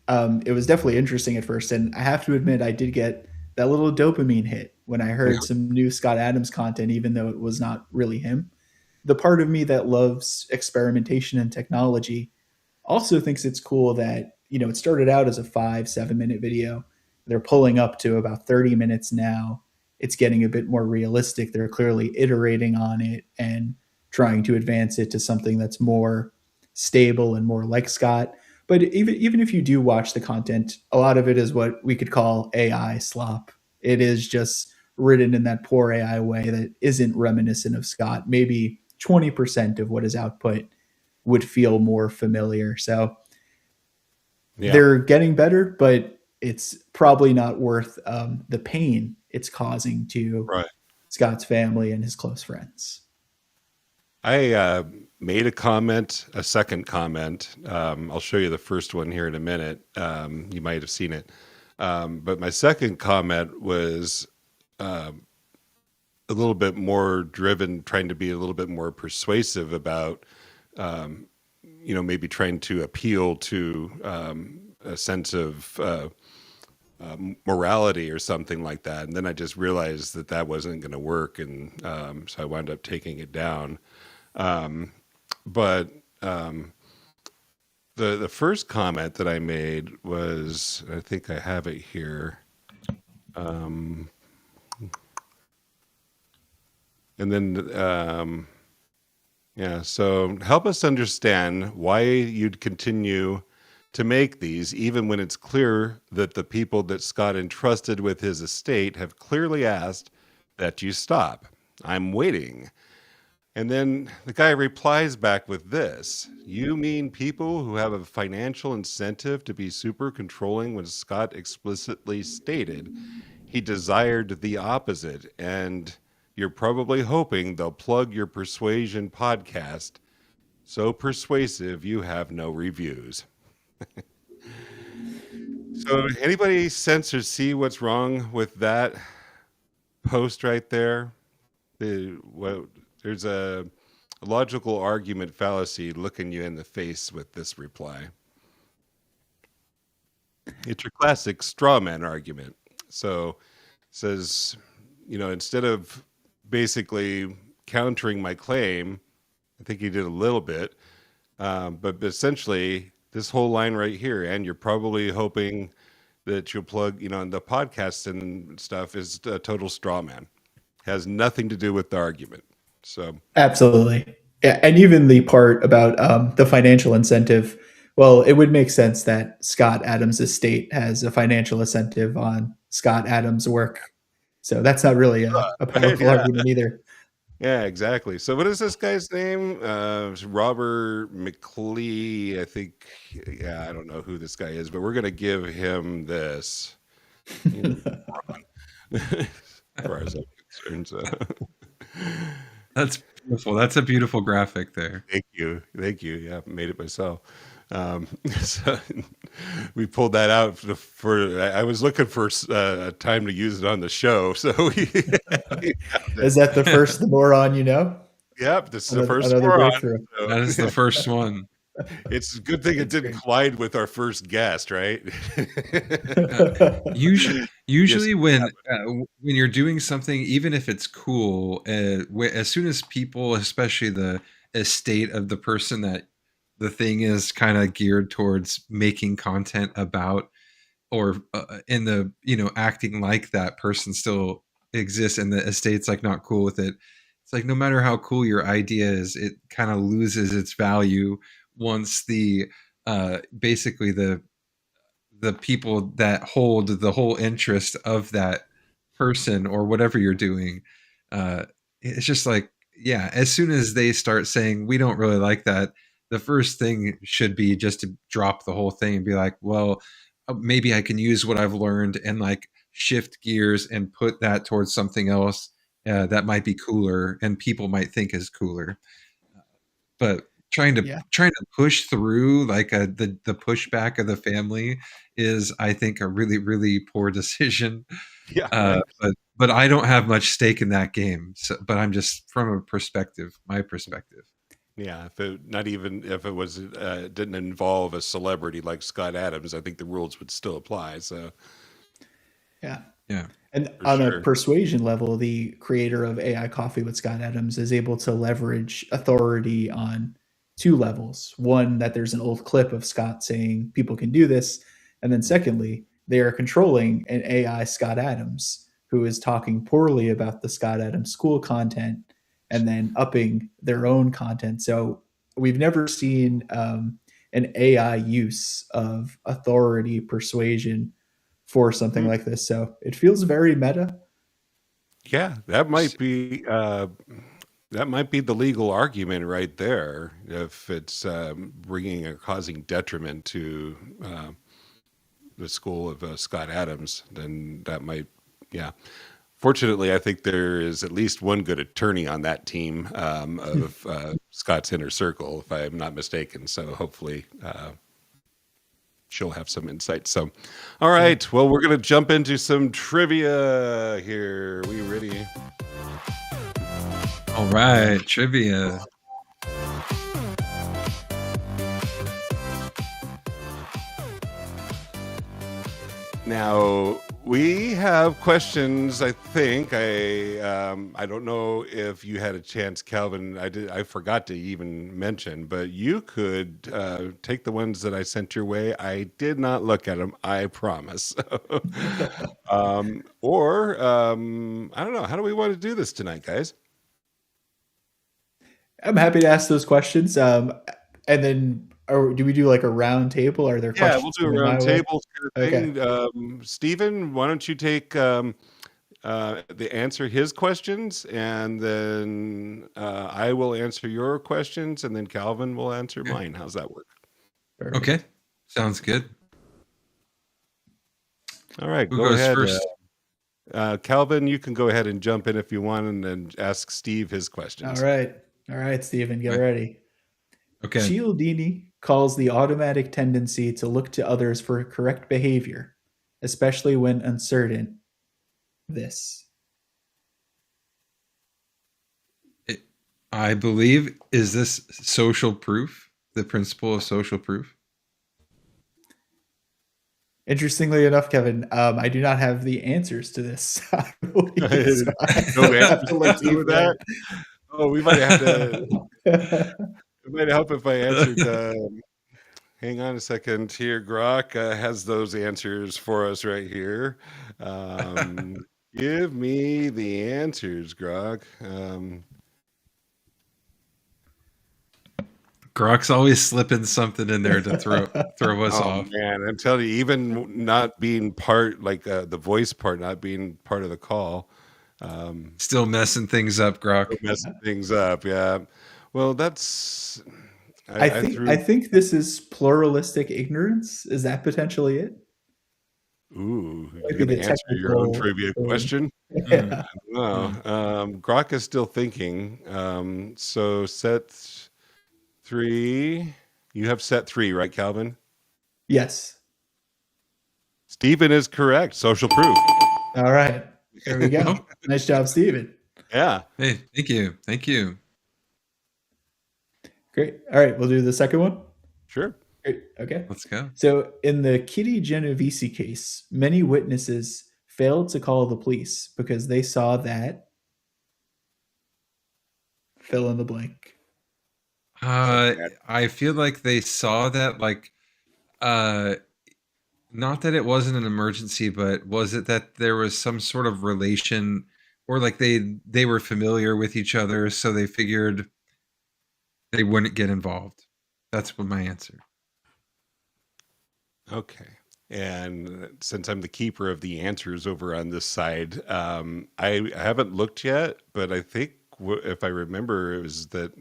it was definitely interesting at first, and I have to admit I did get that little dopamine hit when I heard some new Scott Adams content, even though it was not really him. The part of me that loves experimentation and technology also thinks it's cool that it started out as a 5-7 minute video. They're pulling up to about 30 minutes now. It's getting a bit more realistic. They're clearly iterating on it and trying to advance it to something that's more stable and more like Scott. But even if you do watch the content, a lot of it is what we could call AI slop. It is just written in that poor AI way that isn't reminiscent of Scott. Maybe 20% of what his output would feel more familiar. So they're getting better, but it's probably not worth the pain it's causing to Scott's family and his close friends. I made a second comment. I'll show you the first one here in a minute. You might have seen it. But my second comment was a little bit more driven, trying to be a little bit more persuasive about, maybe trying to appeal to a sense of morality or something like that. And then I just realized that wasn't going to work. And so I wound up taking it down. But the first comment that I made was, I think I have it here. And then, so help us understand why you'd continue to make these, even when it's clear that the people that Scott entrusted with his estate have clearly asked that you stop. I'm waiting. And then the guy replies back with this: you mean people who have a financial incentive to be super controlling, when Scott explicitly stated he desired the opposite, and you're probably hoping they'll plug your Persuasion podcast. So persuasive, you have no reviews. So anybody sense or see what's wrong with that post right there? There's a logical argument fallacy looking you in the face with this reply. It's your classic straw man argument. So it says, instead of basically countering my claim, I think he did a little bit, but essentially this whole line right here, and you're probably hoping that you'll plug, in the podcast and stuff, is a total straw man. Has nothing to do with the argument. So absolutely. Yeah. And even the part about the financial incentive, well, it would make sense that Scott Adams' estate has a financial incentive on Scott Adams' work. So that's not really a powerful argument either. Yeah, exactly. So what is this guy's name? Robert McLee, I think. Yeah, I don't know who this guy is, but we're going to give him this. As far as I'm concerned. So. That's beautiful. That's a beautiful graphic there. Thank you. Yeah, I made it myself. So we pulled that out for I was looking for a time to use it on the show. So is that the first moron you know? Yep, this is the first moron. So. That is the first one. It's a good thing it didn't collide with our first guest, right? Usually when you're doing something, even if it's cool, as soon as people, especially the estate of the person that the thing is kind of geared towards making content about, or in the acting like that person still exists, and the estate's like not cool with it. It's like no matter how cool your idea is, it kind of loses its value once the basically the people that hold the whole interest of that person or whatever you're doing, it's just like, yeah, as soon as they start saying we don't really like that, the first thing should be just to drop the whole thing and be like, well, maybe I can use what I've learned and like shift gears and put that towards something else that might be cooler and people might think is cooler. But trying to push through like the pushback of the family is, I think, a really, really poor decision. Yeah. But I don't have much stake in that game. So, but I'm just from my perspective. Yeah, if it was didn't involve a celebrity like Scott Adams, I think the rules would still apply. So, yeah. For And on sure. a persuasion level, the creator of AI Coffee with Scott Adams is able to leverage authority on two levels. One, that there's an old clip of Scott saying people can do this, and then secondly, they are controlling an AI Scott Adams who is talking poorly about the Scott Adams school content and then upping their own content. So we've never seen an AI use of authority persuasion for something like this. So it feels very meta. Yeah, that might be the legal argument right there. If it's bringing or causing detriment to the school of Scott Adams, then that might, yeah. Fortunately, I think there is at least one good attorney on that team of Scott's inner circle, if I'm not mistaken. So hopefully she'll have some insight. So, all right. Well, we're going to jump into some trivia here. Are we ready? All right, trivia. Now, We have questions. I think I don't know if you had a chance, Calvin. I forgot to even mention, but you could take the ones that I sent your way. I did not look at them. I promise. Or I don't know. How do we want to do this tonight, guys? I'm happy to ask those questions. And then, or do we do like a round table? Are there Yeah, questions? we'll do a round table kind of thing. Okay. Stephen, why don't you take the answer his questions, and then I will answer your questions, and then Calvin will answer mine. How's that work? Perfect. Okay, sounds good. All right, Who go goes ahead. first? Calvin, you can go ahead and jump in if you want, and then ask Steve his questions. All right, Stephen, get ready. Okay. Cialdini calls the automatic tendency to look to others for correct behavior, especially when uncertain, this. I believe, is this social proof? The principle of social proof? Interestingly enough, Kevin, I do not have the answers to this. No answers to that? Oh, we might have to. It might help if I answered. Hang on a second here. Grok has those answers for us right here. Give me the answers, Grok. Grok's always slipping something in there to throw us off. Man, I'm telling you, even not being part, like the voice part, not being part of the call. Still messing things up, Grok. Messing things up, yeah. Well, that's. I think this is pluralistic ignorance. Is that potentially it? Ooh, you're going to answer your own trivia question? Yeah. No. Grok is still thinking. So set 3. You have set 3, right, Calvin? Yes. Stephen is correct. Social proof. All right. There we go. Nice job, Stephen. Yeah. Hey, thank you. Thank you. Great. All right. We'll do the second one. Sure. Great. Okay. Let's go. So in the Kitty Genovese case, many witnesses failed to call the police because they saw that fill in the blank. I feel like they saw that, like, not that it wasn't an emergency, but was it that there was some sort of relation, or like they were familiar with each other, so they figured they wouldn't get involved. That's what my answer. Okay. And since I'm the keeper of the answers over on this side, I haven't looked yet, but I think if I remember, it was that,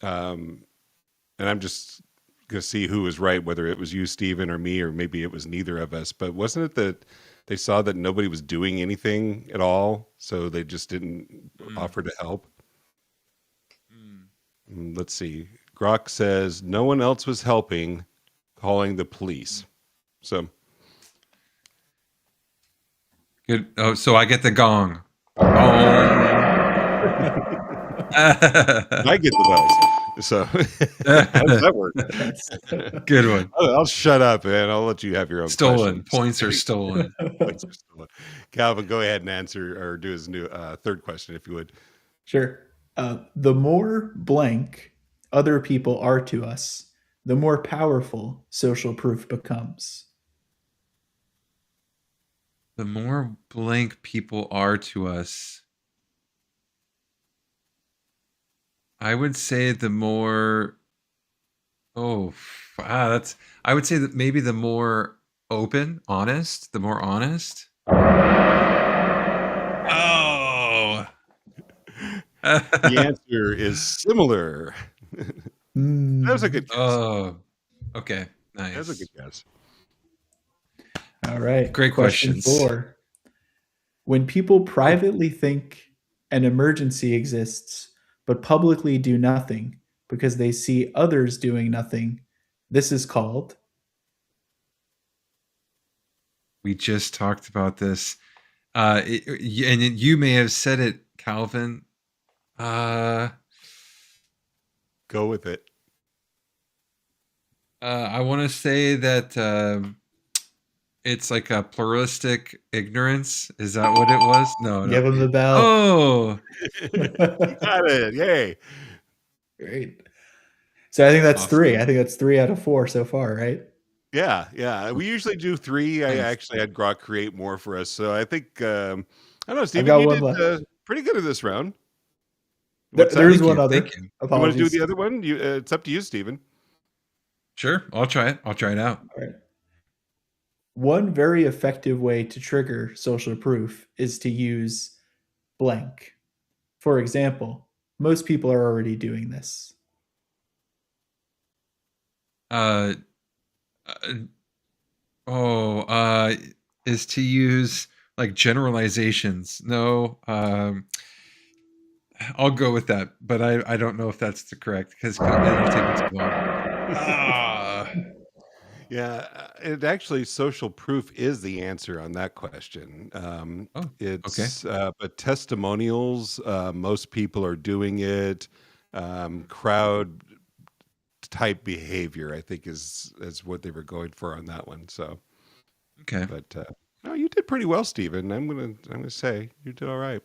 and I'm just going to see who was right, whether it was you, Stephen, or me, or maybe it was neither of us. But wasn't it that they saw that nobody was doing anything at all, so they just didn't offer to help? Let's see. Grok says no one else was helping, calling the police. So good. Oh, so I get the gong. Oh. I get the bells. So how does that work? Good one. I'll shut up, man. I'll let you have your own. Stolen. Points are stolen. Points are stolen. Calvin, go ahead and answer or do his new third question, if you would. Sure. The more blank other people are to us, the more powerful social proof becomes. The more blank people are to us, I would say the more. I would say that maybe the more open, honest, the more honest. Oh. The answer is similar. That was a good guess. Oh, okay. Nice. That was a good guess. All right. Great Question questions. 4. When people privately think an emergency exists, but publicly do nothing because they see others doing nothing, this is called. We just talked about this. And you may have said it, Calvin. Go with it. I want to say that It's like a pluralistic ignorance. Is that what it was? No. Give him the bell. Oh, You got it. Yay. Great. So I think that's Awesome. 3. I think that's 3 out of 4 so far, right? Yeah. We usually do 3. I actually had Grok create more for us. So I think, I don't know, Steven, got you one did left. pretty good at this round. What's that? There's Thank one you, other. thank you. You want to Apologies. do the other one? It's up to you, Steven. Sure, I'll try it. I'll try it out. All right. One very effective way to trigger social proof is to use blank. For example, most people are already doing this. Is to use like generalizations. No, I'll go with that, but I don't know if that's the correct because that'll take me too long. Yeah, it actually social proof is the answer on that question. It's but testimonials, most people are doing it. Crowd type behavior, I think, is what they were going for on that one. So, okay, but no, you did pretty well, Steven. I'm gonna say you did all right.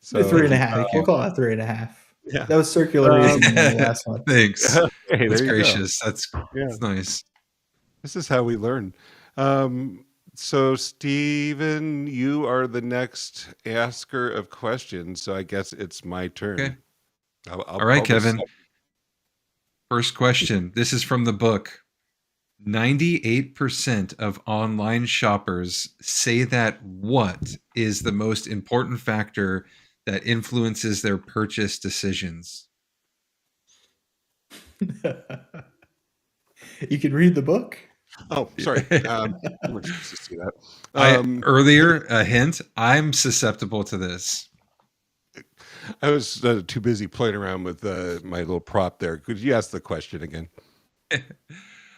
So 3.5. We'll call it 3.5. Yeah, that was circular reasoning in the last one. Thanks. Hey, That's there you gracious. go. That's nice. This is how we learn. So, Steven, you are the next asker of questions. So I guess it's my turn. Okay. All right, Kevin. First question. This is from the book. 98% of online shoppers say that what is the most important factor that influences their purchase decisions? You can read the book. Oh, sorry. I'm supposed to see that. Earlier, a hint, I'm susceptible to this. I was too busy playing around with my little prop there. Could you ask the question again?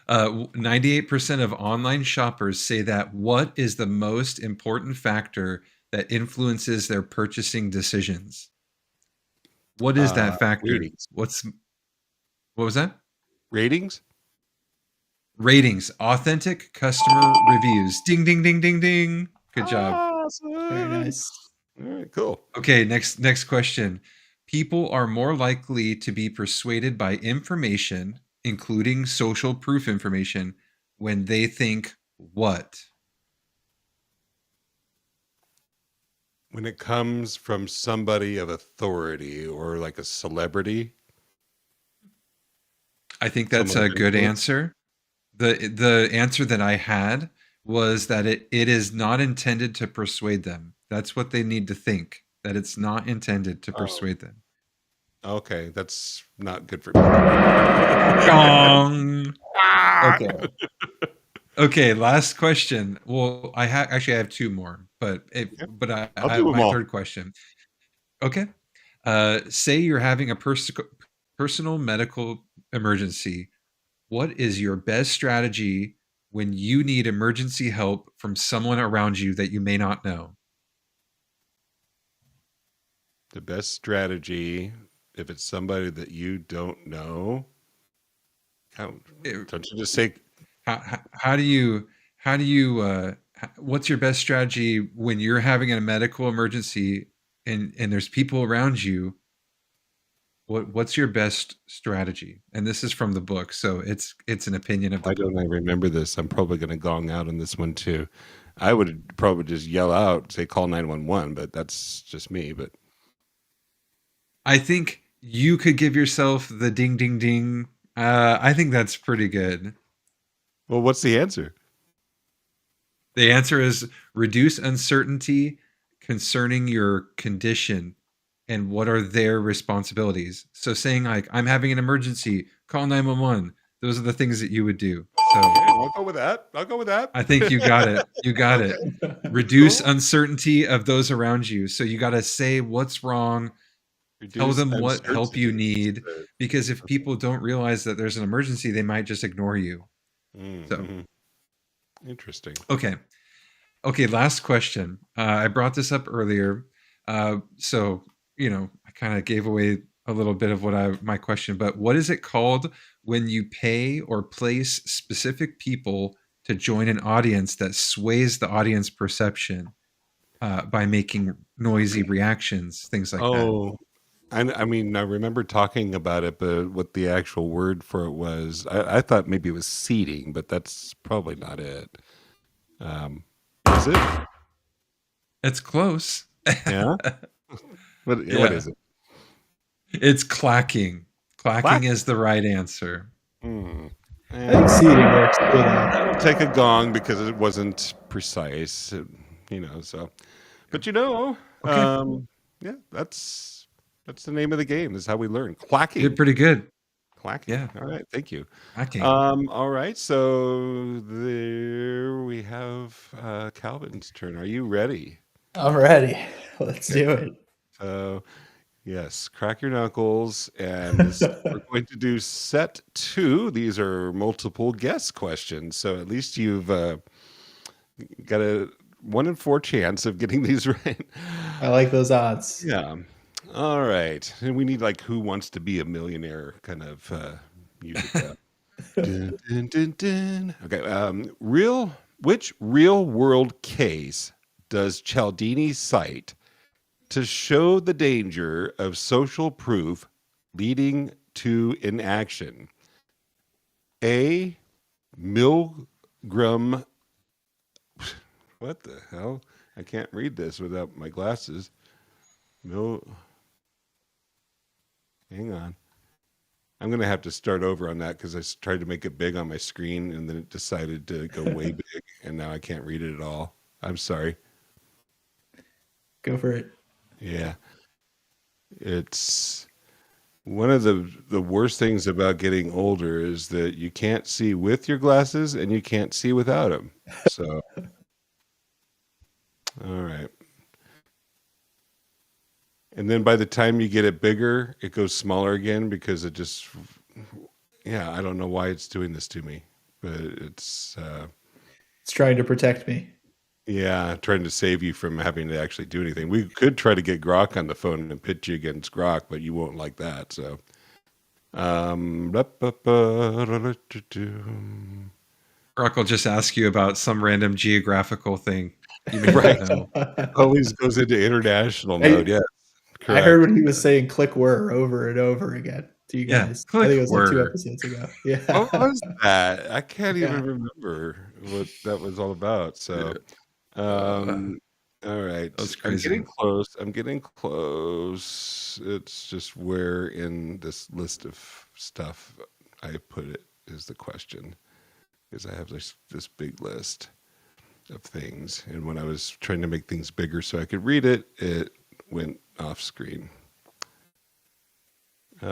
98% of online shoppers say that what is the most important factor that influences their purchasing decisions? What is that factor? Ratings. What was that? Ratings? Ratings. Authentic customer reviews. Ding, ding, ding, ding, ding. Good job. Awesome. Very nice. All right, cool. Okay, next question. People are more likely to be persuaded by information, including social proof information, when they think what? When it comes from somebody of authority or like a celebrity. I think that's a good answer. The answer that I had was that it is not intended to persuade them. That's what they need to think, that it's not intended to persuade them. Okay, that's not good for me. Okay. Okay, last question. Well, I have 2 more, but I have my third question. Okay. Say you're having a personal medical emergency. What is your best strategy when you need emergency help from someone around you that you may not know? The best strategy, if it's somebody that you don't know, don't you just say? How do you what's your best strategy when you're having a medical emergency and there's people around you? What's your best strategy? And this is from the book, so it's an opinion of the book. Don't I remember this? I'm probably going to gong out on this one too. I would probably just yell out, say call 911, but that's just me. But I think you could give yourself the ding, ding, ding. I think that's pretty good. Well, what's the answer? The answer is reduce uncertainty concerning your condition and what are their responsibilities. So saying like, I'm having an emergency, call 911. Those are the things that you would do. So yeah, I'll go with that. I think you got it. You got it. Reduce uncertainty of those around you. So you got to say what's wrong. Tell them what help you need. Because if people don't realize that there's an emergency, they might just ignore you. So interesting. Okay. Last question. I brought this up earlier. So, I kind of gave away a little bit of my question, but what is it called when you pay or place specific people to join an audience that sways the audience perception by making noisy reactions, things like that. Oh, I mean, I remember talking about it, but what the actual word for it was, I thought maybe it was seeding, but that's probably not it. Is it? It's close. Yeah. What is it? It's clacking. Clacking is the right answer. I think seeding works. I'll take a gong because it wasn't precise, so. But okay. Yeah, that's the name of the game. This is how we learn. Clacking. You're pretty good. Clacking. Yeah. All right. Thank you. Clacking. All right. So there we have Calvin's turn. Are you ready? I'm ready. Let's do it. So, yes, crack your knuckles, and we're going to do set 2. These are multiple guess questions, so at least you've got a 1 in 4 chance of getting these right. I like those odds. Yeah. All right, and we need like "Who Wants to Be a Millionaire" kind of music. Dun, dun, dun, dun. Okay. Which real world case does Cialdini cite to show the danger of social proof leading to inaction? A. Milgram. What the hell? I can't read this without my glasses. Hang on. I'm going to have to start over on that because I tried to make it big on my screen and then it decided to go way big and now I can't read it at all. I'm sorry. Go for it. Yeah. It's one of the worst things about getting older is that you can't see with your glasses and you can't see without them. So, all right. And then by the time you get it bigger, it goes smaller again because it just, I don't know why it's doing this to me, but it's trying to protect me. Yeah, trying to save you from having to actually do anything. We could try to get Grok on the phone and pit you against Grok, but you won't like that. So, Grok will just ask you about some random geographical thing. You may right. Always goes into international mode. Yeah. I heard when he was saying "click word" over and over again to you guys. Yeah, I think it was like 2 episodes ago. Yeah. What was that? I can't even remember what that was all about. So, all right. I'm getting close. It's just where in this list of stuff I put it is the question, because I have this big list of things, and when I was trying to make things bigger so I could read it, it went off screen. This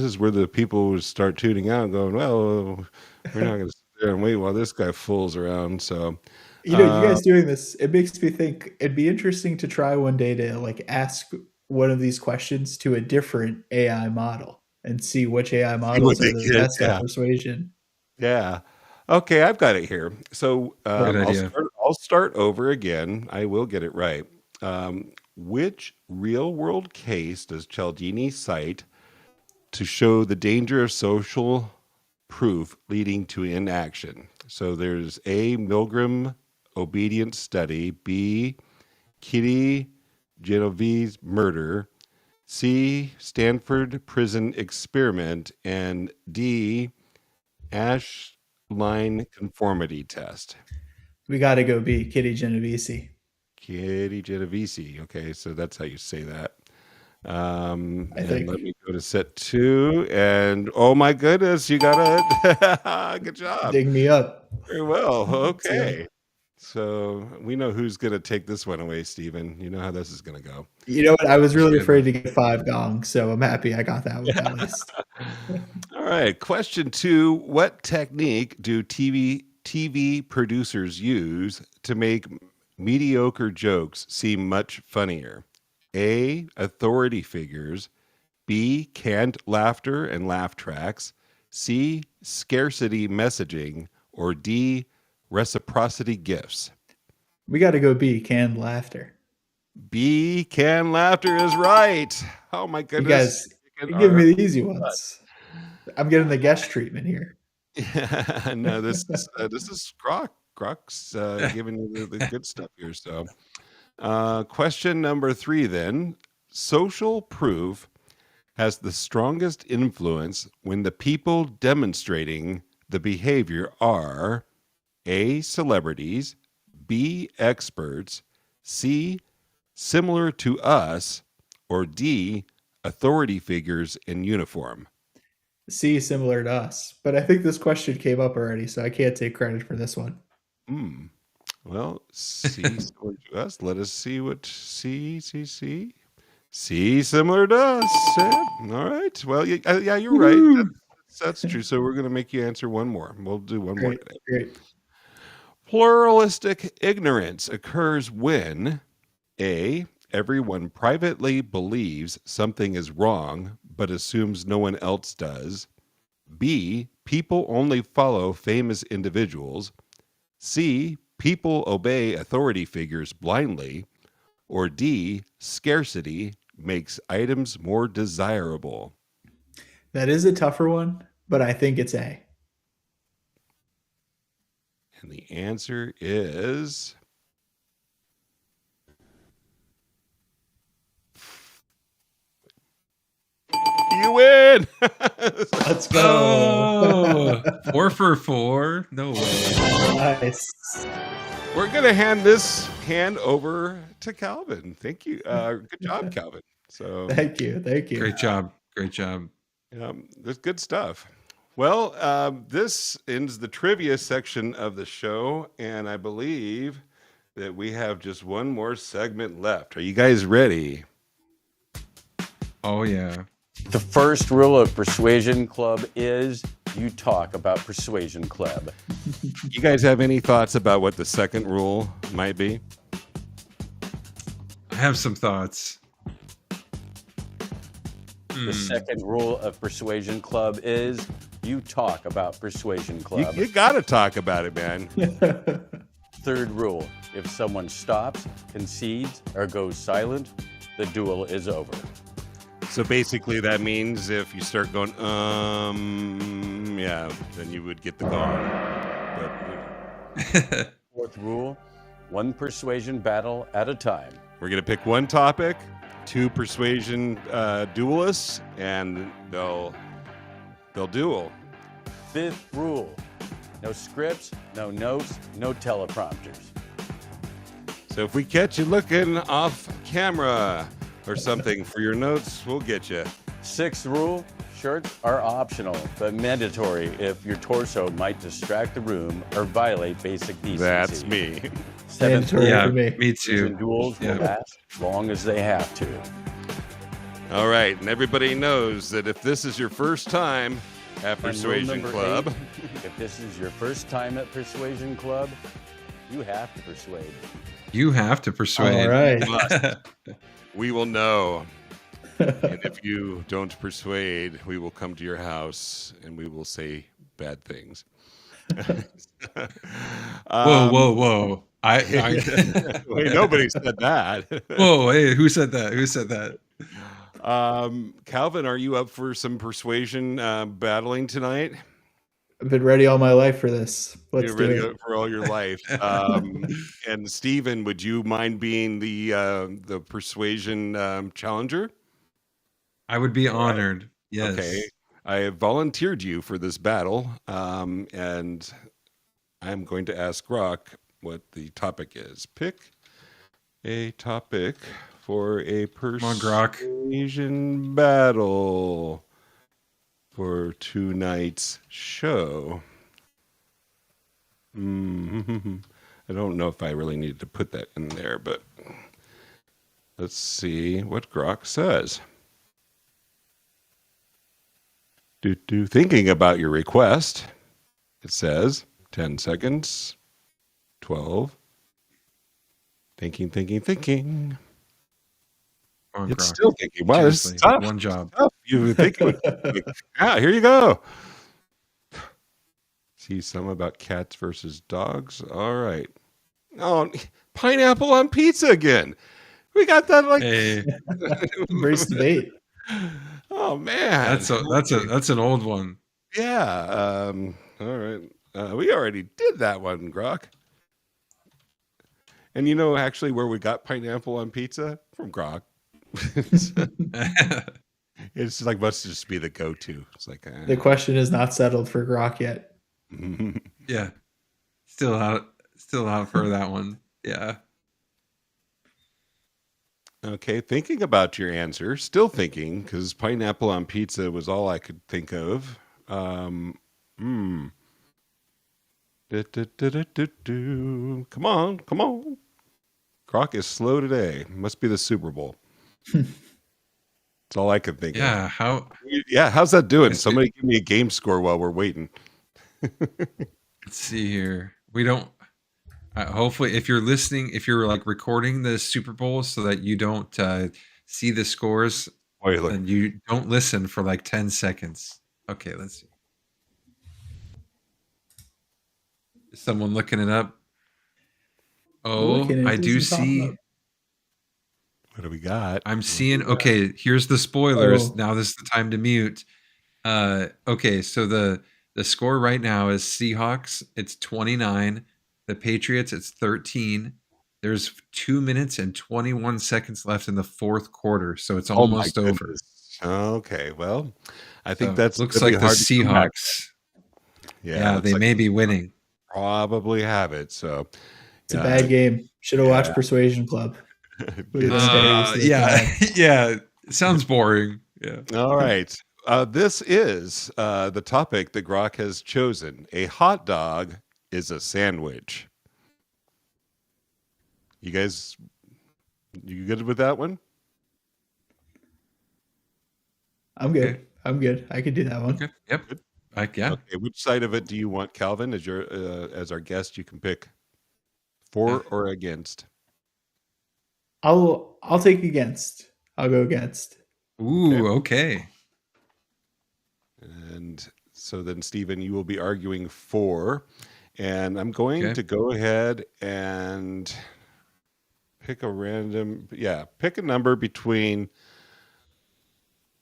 is where the people would start tuning out and going, well, we're not going to sit there and wait while this guy fools around. So, you guys doing this, it makes me think it'd be interesting to try one day to like ask one of these questions to a different AI model and see which AI models are the best at persuasion. Yeah. Okay, I've got it here. So I'll start over again. I will get it right. Which real-world case does Cialdini cite to show the danger of social proof leading to inaction? So there's A. Milgram obedience study, B. Kitty Genovese murder, C. Stanford prison experiment, and D. Line conformity test. We got to go B. Kitty Genovese. Kitty Genovese. Okay, so that's how you say that. I think. Let me go to set 2, and oh my goodness, you got it. Good job. Dig me up. Very well. Okay. So we know who's going to take this one away, Stephen. You know how this is going to go. You know what? I was really afraid to get 5 gongs, so I'm happy I got that one at least. All right. Question 2. What technique do TV producers use to make mediocre jokes seem much funnier? A. Authority figures. B. Canned laughter and laugh tracks. C. Scarcity messaging. Or D. Reciprocity gifts. We got to go B. Canned laughter. B. Canned laughter is right. Oh my goodness. You guys, you give me the easy ones. I'm getting the guest treatment here. Yeah, no, this is Grok. Grok's giving you the good stuff here. So, question number 3 then. Social proof has the strongest influence when the people demonstrating the behavior are A, celebrities, B, experts, C, similar to us, or D, authority figures in uniform. C, similar to us. But I think this question came up already, so I can't take credit for this one. Well, C, similar to us. Let us see what C, similar to us. All right. Well, yeah, you're right. That's true. So we're going to make you answer one more. We'll do one more today. Great. Pluralistic ignorance occurs when A, everyone privately believes something is wrong but assumes no one else does. B, people only follow famous individuals. C, people obey authority figures blindly. Or D, scarcity makes items more desirable. That is a tougher one, but I think it's A. And the answer is you win. Let's go. 4 for 4. No way. Nice. We're going to hand over to Calvin. Thank you. Good job, Calvin. So Thank you. Great job. That's good stuff. Well, this ends the trivia section of the show, and I believe that we have just one more segment left. Are you guys ready? Oh, yeah. The first rule of Persuasion Club is you talk about Persuasion Club. You guys have any thoughts about what the second rule might be? I have some thoughts. The second rule of Persuasion Club is you talk about Persuasion Club. You got to talk about it, man. Third rule, if someone stops, concedes, or goes silent, the duel is over. So basically that means if you start going, yeah, then you would get the gong. But, Fourth rule, one persuasion battle at a time. We're going to pick one topic, 2 persuasion duelists, and they'll duel. Fifth rule, no scripts, no notes, no teleprompters. So if we catch you looking off camera or something for your notes, we'll get you. Sixth rule, shirts are optional, but mandatory if your torso might distract the room or violate basic decency. That's me. Seventh rule, Yeah, me too. duels will last as long as they have to. All right, and everybody knows that if this is your first time at Persuasion Club, 8, if this is your first time at Persuasion Club, you have to persuade. You have to persuade. All right. we will know. And if you don't persuade, we will come to your house and we will say bad things. Whoa. Wait, nobody said that. Whoa, hey, who said that? Calvin, are you up for some persuasion battling tonight? I've been ready all my life for this. You're ready for all your life. And Steven, would you mind being the persuasion challenger? I would be honored. Yes. Okay. I have volunteered you for this battle, and I'm going to ask Grok what the topic is. Pick a topic for a persuasion battle for tonight's show. I don't know if I really need to put that in there, but let's see what Grok says. Thinking about your request, it says 10 seconds, 12, thinking. It's still thinking. Wow, this is tough. One job. You think here you go. See some about cats versus dogs. All right. Oh, pineapple on pizza again. We got that Race debate. Oh man, that's an old one. Yeah. All right. We already did that one, Grok. And you know actually where we got pineapple on pizza? From Grok. It's like must just be the go-to. It's like the question is not settled for Grok yet. Yeah. Still out for that one. Yeah. Okay, thinking about your answer, still thinking, because pineapple on pizza was all I could think of. Come on. Grok is slow today. Must be the Super Bowl. That's all I could think Yeah. of. How's that doing? Somebody give me a game score while we're waiting. Let's see here. We don't. Hopefully, if you're listening, if you're like recording the Super Bowl so that you don't see the scores, then you don't listen for like 10 seconds. Okay, let's see. Is someone looking it up? Oh, I do see. What do we got? I'm seeing. Okay, here's the spoilers. Now this is the time to mute. Okay, so the score right now is Seahawks. It's 29. The Patriots, it's 13. There's 2 minutes and 21 seconds left in the fourth quarter, so it's almost over. Okay, well, I think looks like the Seahawks. Yeah, they may be winning. Probably have it. So it's a bad game. Should have watched Persuasion Club. Yeah. It sounds boring. Yeah. All right. This is the topic that Grok has chosen. A hot dog is a sandwich. You guys, you good with that one? I'm good. Okay. I'm good. I could do that one. Okay. Yep. Yeah. Okay. Which side of it do you want, Calvin? As your as our guest, you can pick for or against. I'll take against. I'll go against. Ooh. Okay. And so then, Stephen, you will be arguing for. And I'm going to go ahead and pick pick a number between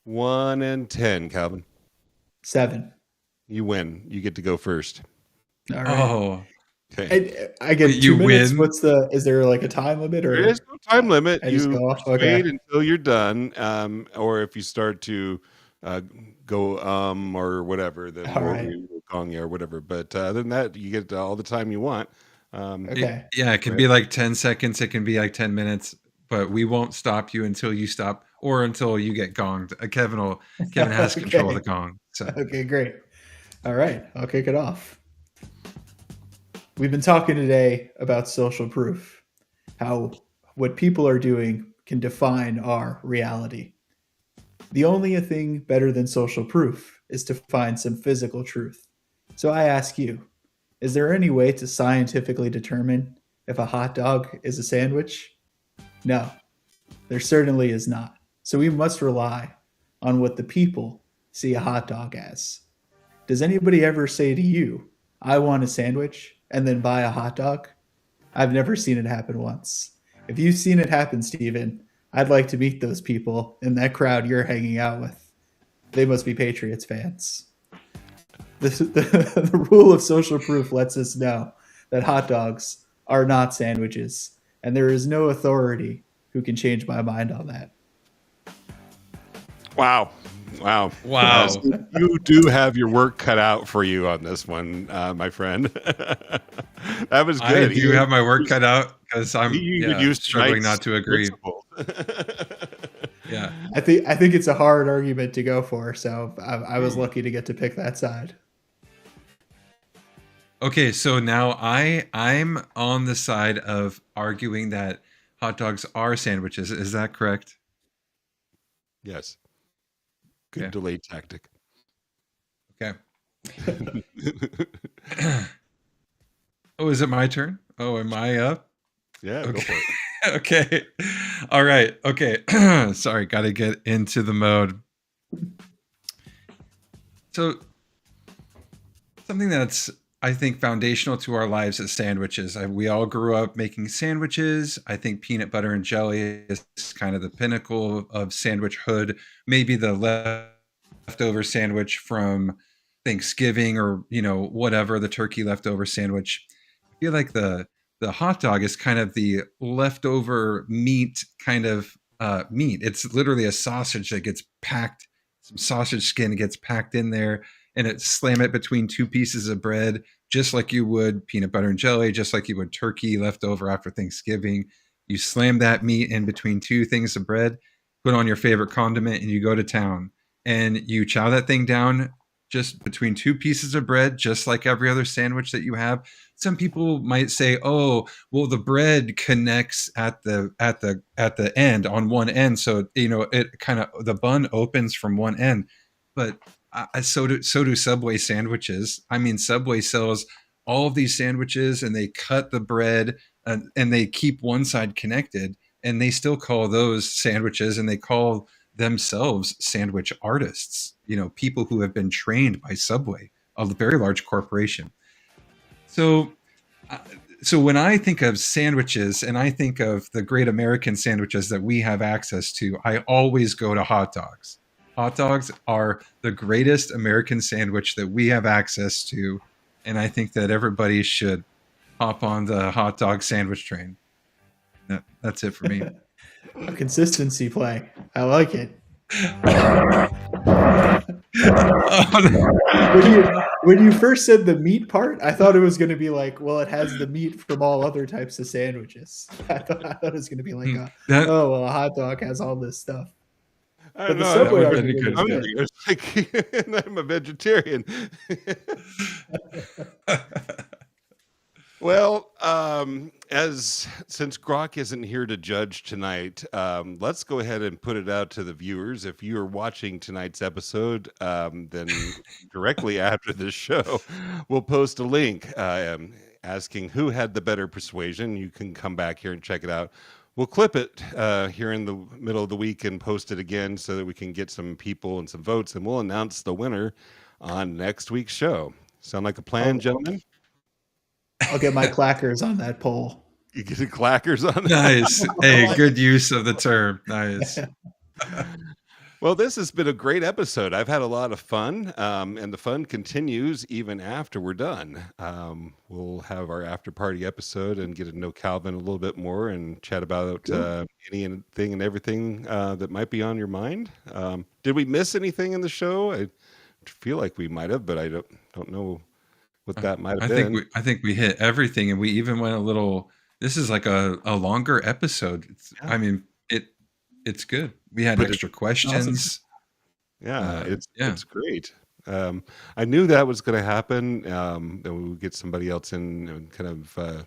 1 and 10, Calvin. 7. You win. You get to go first. All right. Oh. Okay. I get 2 minutes. Win. Is there like a time limit? Or there is no time limit. You wait until you're done. Or if you start to go or whatever, then we'll gong you or whatever. But other than that, you get all the time you want. It can be like 10 seconds. It can be like 10 minutes. But we won't stop you until you stop or until you get gonged. Kevin has control of the gong. So. Okay, great. All right, I'll kick it off. We've been talking today about social proof, how what people are doing can define our reality. The only thing better than social proof is to find some physical truth. So I ask you, is there any way to scientifically determine if a hot dog is a sandwich? No, there certainly is not. So we must rely on what the people see a hot dog as. Does anybody ever say to you, I want a sandwich, and then buy a hot dog? I've never seen it happen once. If you've seen it happen, Stephen, I'd like to meet those people in that crowd you're hanging out with. They must be Patriots fans. The rule of social proof lets us know that hot dogs are not sandwiches, and there is no authority who can change my mind on that. Wow. You do have your work cut out for you on this one, my friend. That was good. I do have my work cut out because I'm struggling not to agree. Yeah, I think it's a hard argument to go for, so I was lucky to get to pick that side. Okay, so now I'm on the side of arguing that hot dogs are sandwiches. Is that correct? Yes. Good delay tactic. Okay. Oh, is it my turn? Oh, am I up? Yeah, okay. Go for it. Okay. All right. Okay. Sorry, got to get into the mode. So, something that's, I think, foundational to our lives is sandwiches. We all grew up making sandwiches. I think peanut butter and jelly is kind of the pinnacle of sandwichhood. Maybe the leftover sandwich from Thanksgiving or, whatever, the turkey leftover sandwich. I feel like the hot dog is kind of the leftover meat kind of meat. It's literally a sausage that gets packed, some sausage skin gets packed in there, and slam it between two pieces of bread, just like you would peanut butter and jelly, just like you would turkey leftover after Thanksgiving. You slam that meat in between two things of bread, put on your favorite condiment, and you go to town. And you chow that thing down just between two pieces of bread, just like every other sandwich that you have. Some people might say, "Oh, well, the bread connects at the end on one end, so it kind of the bun opens from one end." But so do Subway sandwiches. I mean, Subway sells all of these sandwiches, and they cut the bread and they keep one side connected, and they still call those sandwiches, and they call themselves sandwich artists. People who have been trained by Subway, a very large corporation. So when I think of sandwiches and I think of the great American sandwiches that we have access to, I always go to hot dogs. Hot dogs are the greatest American sandwich that we have access to, and I think that everybody should hop on the hot dog sandwich train. That's it for me. A consistency play. I like it. When you first said the meat part, I thought it was going to be like, well, it has the meat from all other types of sandwiches. I thought it was going to be like, a hot dog has all this stuff. I know. I'm a vegetarian. Well, since Grok isn't here to judge tonight, let's go ahead and put it out to the viewers. If you are watching tonight's episode, then directly after this show, we'll post a link asking who had the better persuasion. You can come back here and check it out. We'll clip it here in the middle of the week and post it again so that we can get some people and some votes, and we'll announce the winner on next week's show. Sound like a plan, gentlemen? I'll get my clackers on that poll. You get the clackers on that? Nice. Hey, good use of the term. Nice. Well, this has been a great episode. I've had a lot of fun, and the fun continues even after we're done. We'll have our after party episode and get to know Calvin a little bit more and chat about anything and everything that might be on your mind. Did we miss anything in the show? I feel like we might have, but I don't know what that might have been. I think we hit everything, and we even went a little. This is like a longer episode. I mean, it's good. We had extra questions. Awesome. Yeah, it's great. I knew that was going to happen. And we would get somebody else in and kind of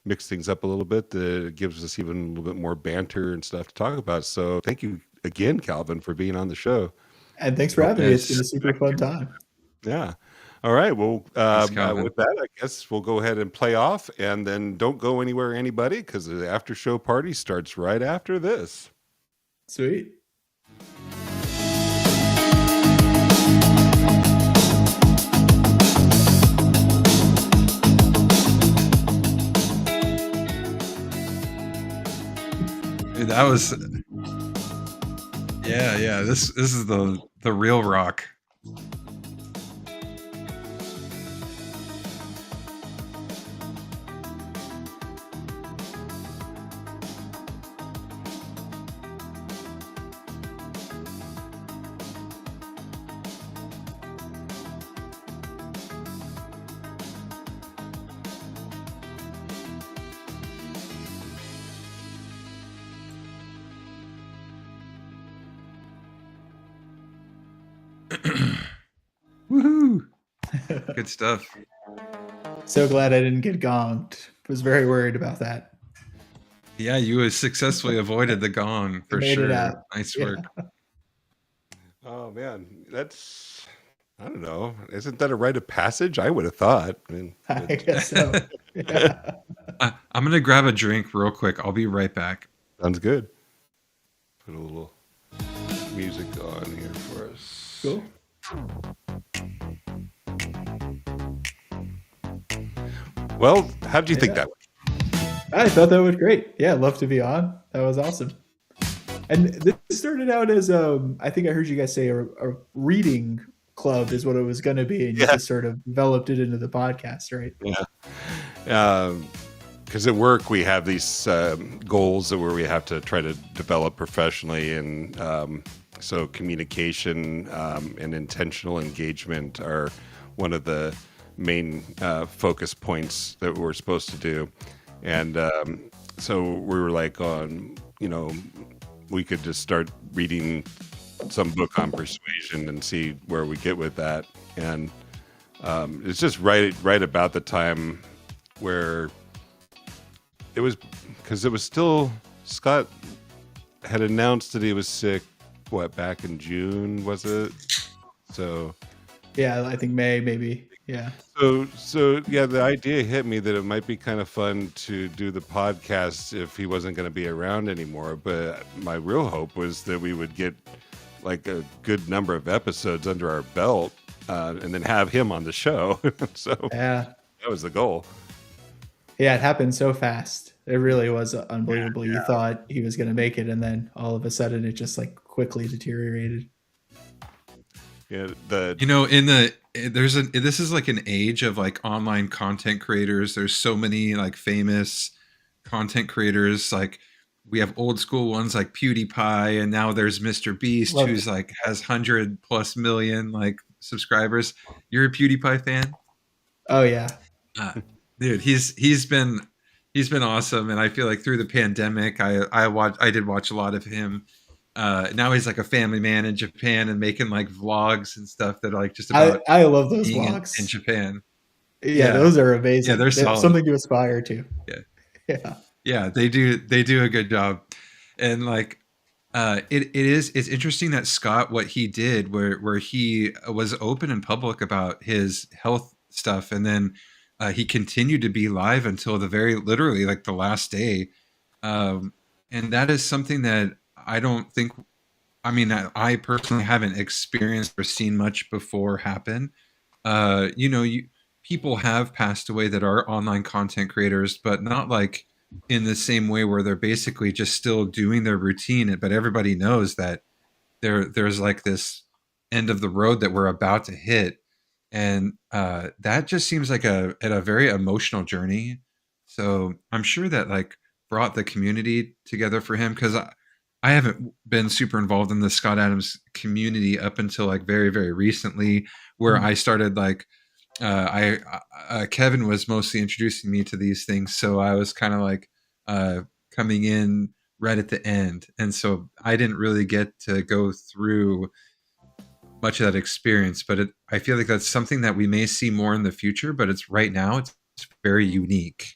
mix things up a little bit. That gives us even a little bit more banter and stuff to talk about. So thank you again, Calvin, for being on the show. And thanks for having me. It's been a super fun time. Yeah. All right. Well, with that, I guess we'll go ahead and play off, and then don't go anywhere, anybody, because the after show party starts right after this. Sweet. Dude, that was yeah. This is the real rock. Woohoo! Good stuff. So glad I didn't get gonged. Was very worried about that. Yeah, you successfully avoided the gong for sure. Nice work. Yeah. Oh man, I don't know. Isn't that a rite of passage? I would have thought. I guess so. Yeah. I'm gonna grab a drink real quick. I'll be right back. Sounds good. Put a little music on here for us. Cool. Well, how did you think that went? I thought that was great. Yeah, I'd love to be on. That was awesome. And this started out as I think I heard you guys say a reading club is what it was going to be, and you just sort of developed it into the podcast, right? Yeah. Because at work we have these goals where we have to try to develop professionally, and so communication and intentional engagement are one of the main focus points that we're supposed to do. And so we were like, we could just start reading some book on persuasion and see where we get with that. And it's just right about the time where it was, because it was still, Scott had announced that he was sick, back in June, was it? So yeah, I think May, maybe. Yeah. So yeah, the idea hit me that it might be kind of fun to do the podcast if he wasn't going to be around anymore. But my real hope was that we would get like a good number of episodes under our belt, and then have him on the show. So yeah, that was the goal. Yeah, it happened so fast. It really was unbelievable. You thought he was going to make it, and then all of a sudden it just like quickly deteriorated. Yeah, this is like an age of like online content creators. There's so many like famous content creators. Like we have old school ones like PewDiePie, and now there's Mr. Beast, who's like has 100+ million like subscribers. You're a PewDiePie fan? Oh yeah, dude, he's been awesome, and I feel like through the pandemic, I did watch a lot of him. Now he's like a family man in Japan and making like vlogs and stuff that are like just about. I love those vlogs in Japan. Yeah, those are amazing. Yeah, they're solid. Something to aspire to. Yeah, they do a good job, and like it's interesting that Scott, what he did, where he was open and public about his health stuff, and then he continued to be live until literally like the last day, and that is something that I don't think, I personally haven't experienced or seen much before happen. People have passed away that are online content creators, but not like in the same way where they're basically just still doing their routine. But everybody knows that there's like this end of the road that we're about to hit. And that just seems like a very emotional journey. So I'm sure that like brought the community together for him, because I haven't been super involved in the Scott Adams community up until like very, very recently, where I started like, Kevin was mostly introducing me to these things. So I was kind of like coming in right at the end. And so I didn't really get to go through much of that experience, but I feel like that's something that we may see more in the future, but it's very unique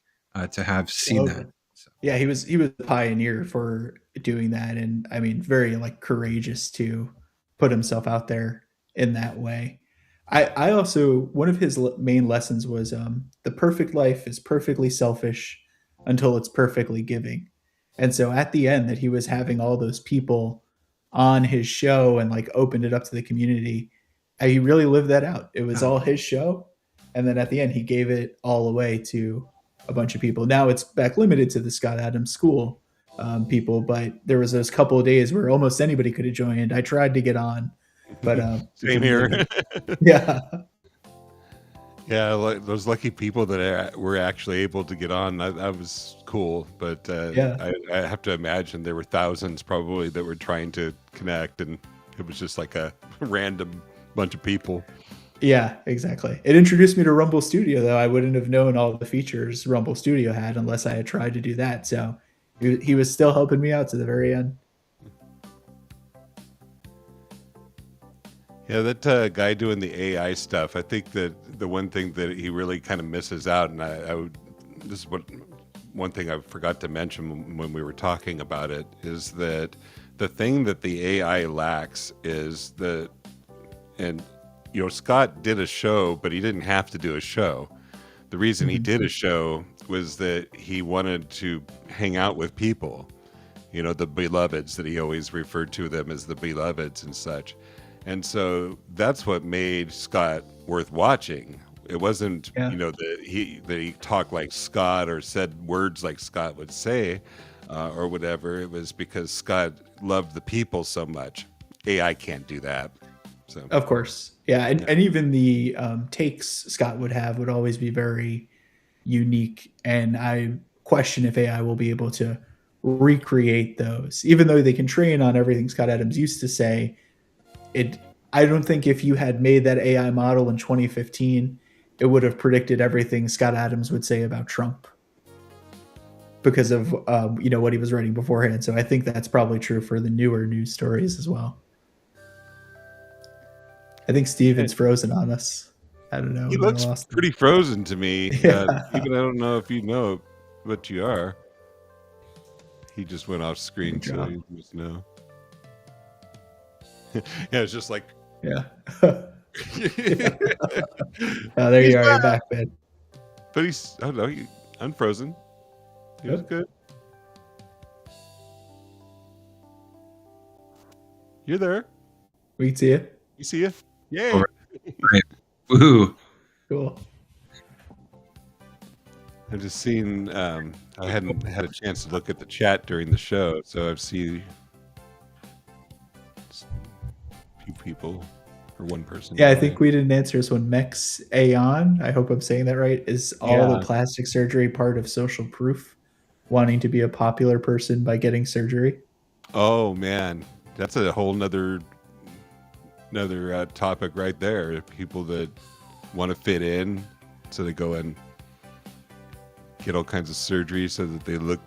to have seen that. So. Yeah, he was a pioneer for doing that, and very like courageous to put himself out there in that way. I also, one of his main lessons was the perfect life is perfectly selfish until it's perfectly giving. And so at the end that he was having all those people on his show and like opened it up to the community, he really lived that out. It was all his show. And then at the end, he gave it all away to a bunch of people. Now it's back limited to the Scott Adams School people, but there was those couple of days where almost anybody could have joined. I tried to get on, but same here. Yeah. Yeah, like those lucky people that were actually able to get on, that was cool. But I have to imagine there were thousands probably that were trying to connect, and it was just like a random bunch of people. Yeah, exactly. It introduced me to Rumble Studio, though. I wouldn't have known all the features Rumble Studio had unless I had tried to do that. So he was still helping me out to the very end. Yeah, that guy doing the AI stuff, I think that the one thing that he really kind of misses out, and this is one thing I forgot to mention when we were talking about it, is that the thing that the AI lacks is Scott did a show, but he didn't have to do a show. The reason he did a show was that he wanted to hang out with people, the beloveds that he always referred to them as the beloveds and such. And so that's what made Scott worth watching. It wasn't, that he talked like Scott or said words like Scott would say or whatever. It was because Scott loved the people so much. AI can't do that. So Of course. Yeah. And even the takes Scott would have would always be very unique. And I question if AI will be able to recreate those, even though they can train on everything Scott Adams used to say. I don't think if you had made that AI model in 2015, it would have predicted everything Scott Adams would say about Trump because of what he was writing beforehand. So I think that's probably true for the newer news stories as well. I think Steven's frozen on us. I don't know. He looks pretty frozen to me. Yeah. Even I don't know if you know what you are. He just went off screen, so you must know. Yeah, it's just like. Yeah. Oh, there you are. You're back, Ben. But he's, I don't know, unfrozen. He was good. You're there. We can see you. You see you? Yay. All right. Woohoo. Cool. I've just seen, I hadn't had a chance to look at the chat during the show, so I've seen a few people, or one person. Yeah, I think we didn't answer this one. Mex Aeon, I hope I'm saying that right, is all the plastic surgery part of social proof, wanting to be a popular person by getting surgery? Oh, man. That's a whole nother topic right there. People that want to fit in, so they go and get all kinds of surgery so that they look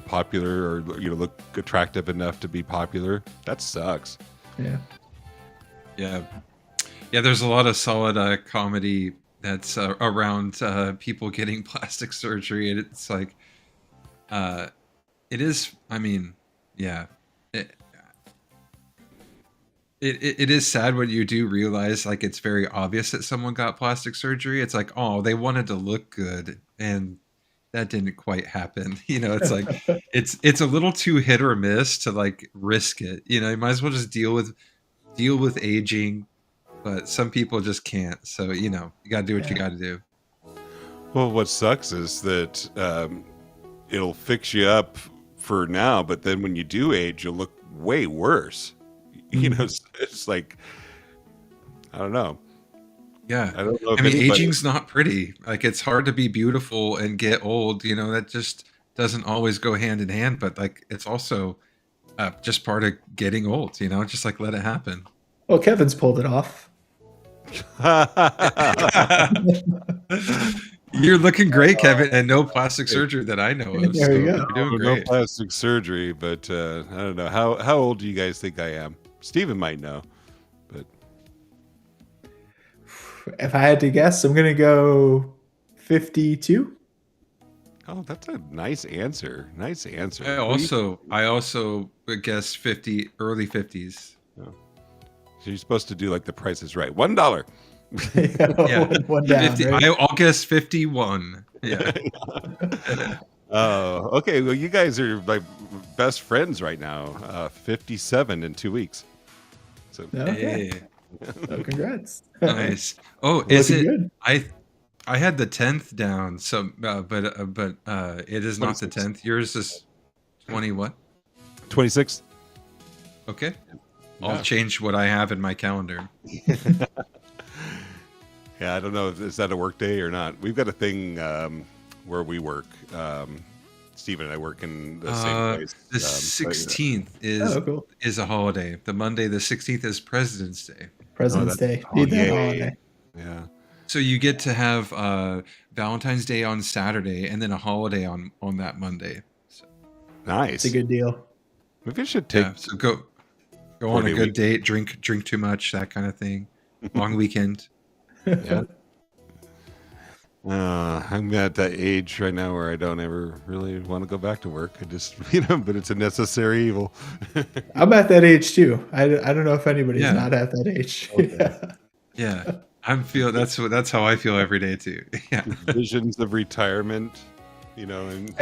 popular or look attractive enough to be popular. That sucks. Yeah. There's a lot of solid comedy that's around people getting plastic surgery, and it's like it is. I mean, yeah. It is sad when you do realize, like, it's very obvious that someone got plastic surgery. It's like, oh, they wanted to look good, and that didn't quite happen. It's like it's a little too hit or miss to like risk it. You might as well just deal with aging, but some people just can't. So you got to do what you got to do. Well, what sucks is that it'll fix you up for now, but then when you do age, you'll look way worse. It's like, I don't know. Yeah. I don't know. I mean, aging's not pretty. Like, it's hard to be beautiful and get old. That just doesn't always go hand in hand. But like, it's also just part of getting old. Just like let it happen. Well, Kevin's pulled it off. You're looking great, Kevin, and no plastic surgery that I know of. There you go. You're doing No great. plastic surgery, but I don't know. How old do you guys think I am? Steven might know, but if I had to guess, I'm gonna go 52. Oh, that's a nice answer. Nice answer. I also would guess 50, early 50s. Oh. So you're supposed to do like The Price is Right. $1. Yeah. One down, 50, right? I'll guess 51. Yeah. Oh, okay. Well, you guys are like best friends right now. 57 in 2 weeks. So Okay. Hey. Oh, congrats. Nice. Oh, is Looking it? good. I had the 10th down. So, but it is not the 10th. Yours is 20 what? 26. Okay. I'll change what I have in my calendar. Yeah, I don't know. Is that a work day or not? We've got a thing where we work. Steven and I work in the same place. The 16th is a holiday. The Monday, the 16th is President's Day. President's Day. Need that holiday. Yeah. So you get to have Valentine's Day on Saturday and then a holiday on that Monday. So, Nice. It's a good deal. Maybe I should take. so go on a good date, drink too much, that kind of thing. Long weekend. Yeah. I'm at that age right now where I don't ever really want to go back to work. I just, but it's a necessary evil. I'm at that age too. I don't know if anybody's not at that age. Okay. Yeah. That's how I feel every day too. Yeah. Visions of retirement, and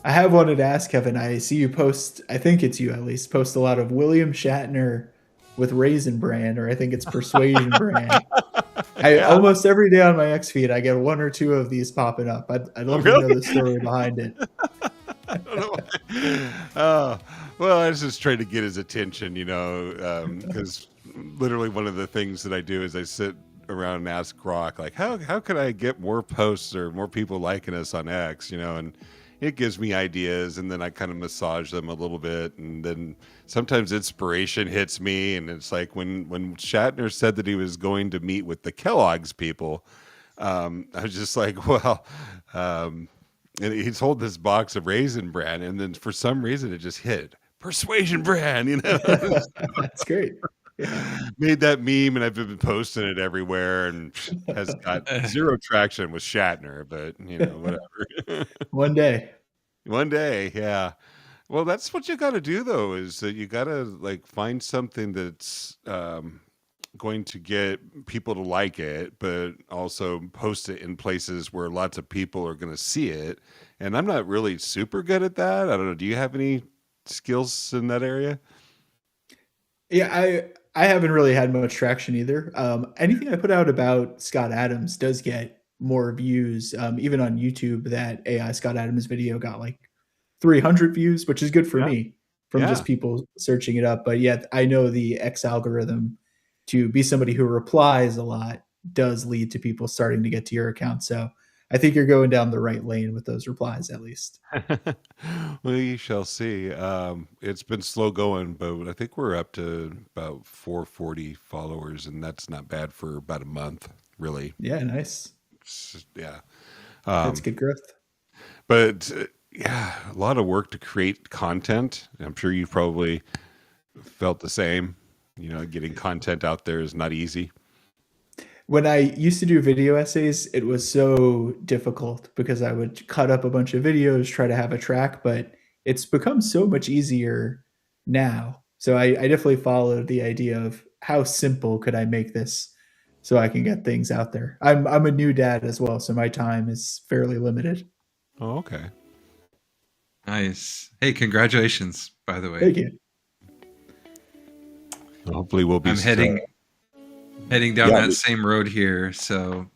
I have wanted to ask Kevin. I see you post, I think it's you at least, post a lot of William Shatner with Raisin Bran, or I think it's Persuasion Bran. Almost every day on my X feed, I get one or two of these popping up. I'd love to know the story behind it. I don't know. Well, I was just trying to get his attention, because literally one of the things that I do is I sit around and ask Grok, like, how can I get more posts or more people liking us on X, and it gives me ideas, and then I kind of massage them a little bit, and then sometimes inspiration hits me, and it's like when Shatner said that he was going to meet with the Kellogg's people, I was just like, well, and he told this box of Raisin Bran, and then for some reason it just hit Persuasion Bran, That's great. Yeah. Made that meme, and I've been posting it everywhere, and has got zero traction with Shatner, but whatever. One day, yeah. Well, that's what you got to do, though, is that you got to like find something that's going to get people to like it, but also post it in places where lots of people are going to see it. And I'm not really super good at that. I don't know. Do you have any skills in that area? Yeah, I haven't really had much traction either. Anything I put out about Scott Adams does get more views. Even on YouTube, that AI Scott Adams video got like 300 views, which is good for me from just people searching it up. But yet I know the X algorithm, to be somebody who replies a lot, does lead to people starting to get to your account. So I think you're going down the right lane with those replies, at least. Well, you shall see. It's been slow going, but I think we're up to about 440 followers, and that's not bad for about a month, really. Yeah, nice. Yeah. That's good growth. But yeah, a lot of work to create content. I'm sure you probably felt the same. Getting content out there is not easy. When I used to do video essays, it was so difficult because I would cut up a bunch of videos, try to have a track, but it's become so much easier now. So I definitely followed the idea of how simple could I make this so I can get things out there. I'm a new dad as well, so my time is fairly limited. Oh, okay. Nice. Hey, congratulations, by the way. Thank you. Hopefully we'll be... I'm heading down that same road here, so...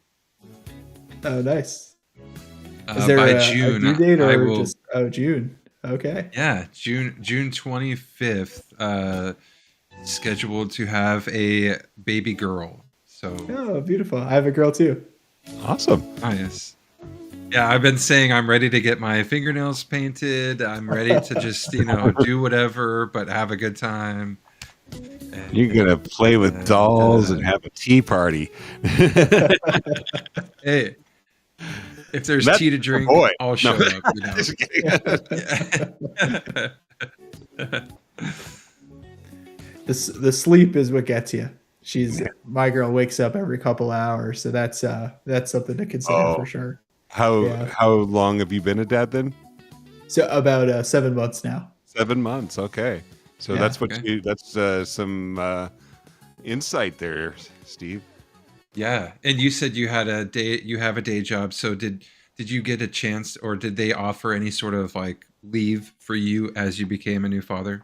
Oh, nice. Is there by a June, due date, or I will... just... Oh, June. Okay. Yeah, June 25th, scheduled to have a baby girl. So... Oh, beautiful. I have a girl, too. Awesome. Nice. Yeah, I've been saying I'm ready to get my fingernails painted. I'm ready to just, do whatever, but have a good time. And, you're going to play with dolls and have a tea party. Hey, if there's tea to drink, I'll show up. The sleep is what gets you. My girl wakes up every couple hours, so that's something to consider for sure. How long have you been a dad then? So about 7 months now. 7 months, okay. So that's some insight there, Steve. Yeah, and you said you have a day job. So did you get a chance, or did they offer any sort of like leave for you as you became a new father?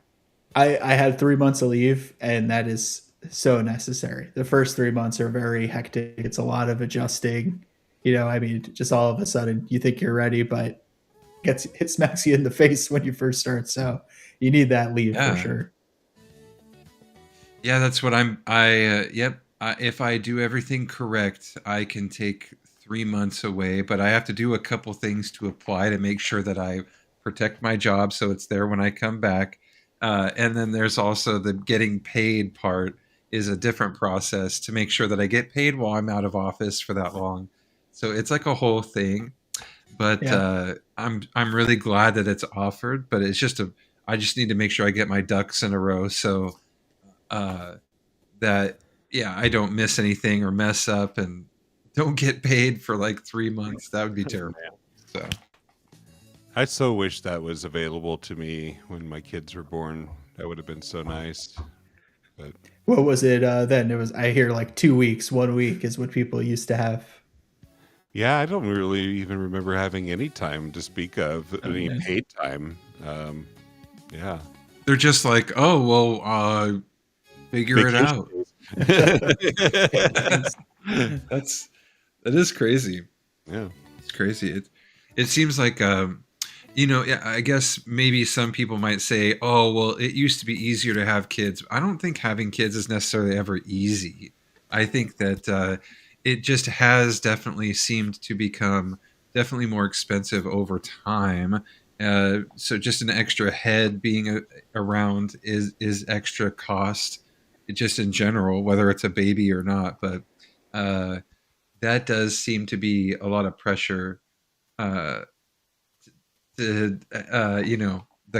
I had 3 months of leave, and that is so necessary. The first 3 months are very hectic. It's a lot of adjusting. Just all of a sudden you think you're ready, but it smacks you in the face when you first start. So you need that leave for sure. Yeah, that's what if I do everything correct, I can take 3 months away, but I have to do a couple things to apply to make sure that I protect my job so it's there when I come back. And then there's also the getting paid part is a different process to make sure that I get paid while I'm out of office for that long. So it's like a whole thing, but I'm really glad that it's offered, but it's just I just need to make sure I get my ducks in a row so that I don't miss anything or mess up and don't get paid for like 3 months. That would be terrible. So I so wish that was available to me when my kids were born. That would have been so nice. But what was it then? It was, I hear, like 2 weeks. 1 week is what people used to have. Yeah, I don't really even remember having any time to speak of, any paid time. Yeah. They're just like, oh, well, figure it out. That is crazy. Yeah. It's crazy. It seems like, Yeah, I guess maybe some people might say, oh, well, it used to be easier to have kids. I don't think having kids is necessarily ever easy. I think that it just has definitely seemed to become definitely more expensive over time. So just an extra head being around is extra cost, just in general, whether it's a baby or not. But that does seem to be a lot of pressure. The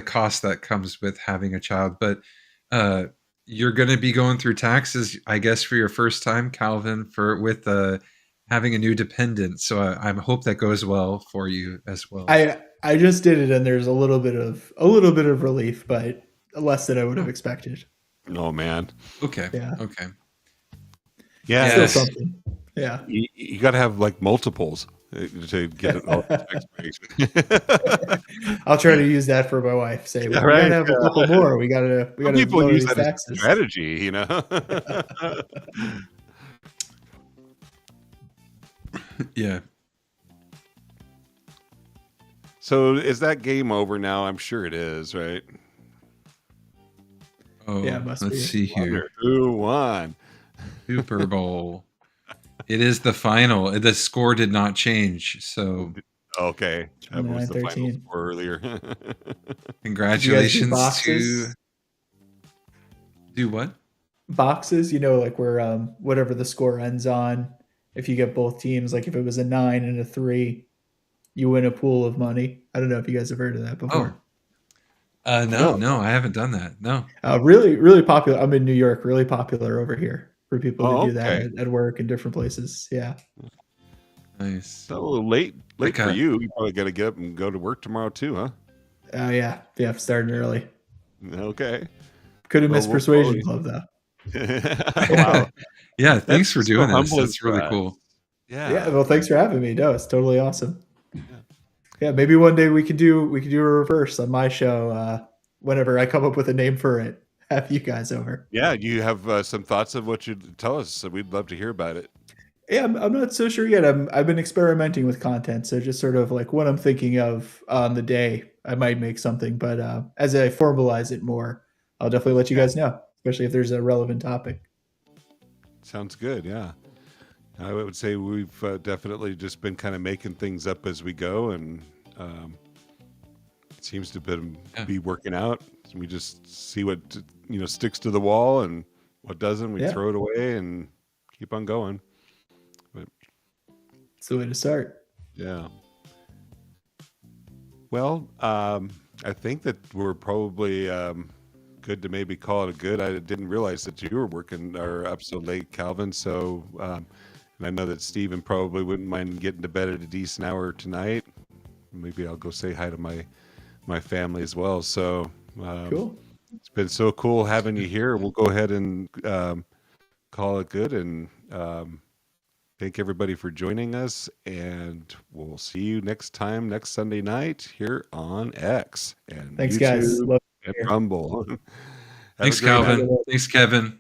cost that comes with having a child. But you're going to be going through taxes, I guess, for your first time, Calvin, with having a new dependent. So I hope that goes well for you as well. I just did it, and there's a little bit of relief, but less than I would have expected. Oh man. Okay. Yeah. Okay. Yeah. Still something. Yeah. You got to have like multiples to get it all tax breaks. I'll try to use that for my wife. Say, well, we gotta have a couple more. We gotta people lower use these that as taxes. strategy, Yeah. So is that game over now? I'm sure it is, right? Oh, Yeah, it must be. let's see here. Who won? Super Bowl. It is the final. The score did not change. So okay, that was the final 29-13. score earlier. congratulations boxes? to do what? Boxes, like where whatever the score ends on, if you get both teams, like if it was a 9 and a 3, you win a pool of money. I don't know if you guys have heard of that before. No, I haven't done that. No. Really, really popular. I'm in New York. Really popular over here for people to do okay. that at work and different places. Yeah. Nice. So late Okay. for you. You probably got to get up and go to work tomorrow too, huh? Oh yeah. Yeah. Starting early. Okay. Couldn't miss Well, Persuasion Club though. Wow. Yeah, thanks for That's so doing this. humbling That's really for us. cool. Yeah. Well, thanks for having me. No, it's totally awesome. Yeah. Maybe one day we could do a reverse on my show. Whenever I come up with a name for it, have you guys over. Yeah, you have some thoughts of what you'd tell us, so we'd love to hear about it. Yeah, I'm not so sure yet. I've been experimenting with content, so just sort of like what I'm thinking of on the day, I might make something. But as I formalize it more, I'll definitely let you guys know, especially if there's a relevant topic. Sounds good, yeah. I would say we've definitely just been kind of making things up as we go, and it seems to be working out. We just see what sticks to the wall, and what doesn't, we throw it away and keep on going. But It's the way to start. yeah. Well, I think that we're probably good to maybe call it a good. I didn't realize that you were working or up so late, Calvin. So, and I know that Steven probably wouldn't mind getting to bed at a decent hour tonight. Maybe I'll go say hi to my family as well. So Cool. it's been so cool having you here. We'll go ahead and call it good, and thank everybody for joining us, and we'll see you next Sunday night here on X and Thanks, YouTube guys. Love and you. Rumble. Have a Thanks, great Calvin. night. Thanks, Kevin.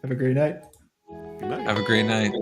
Have a great night. Good night. Have a great night.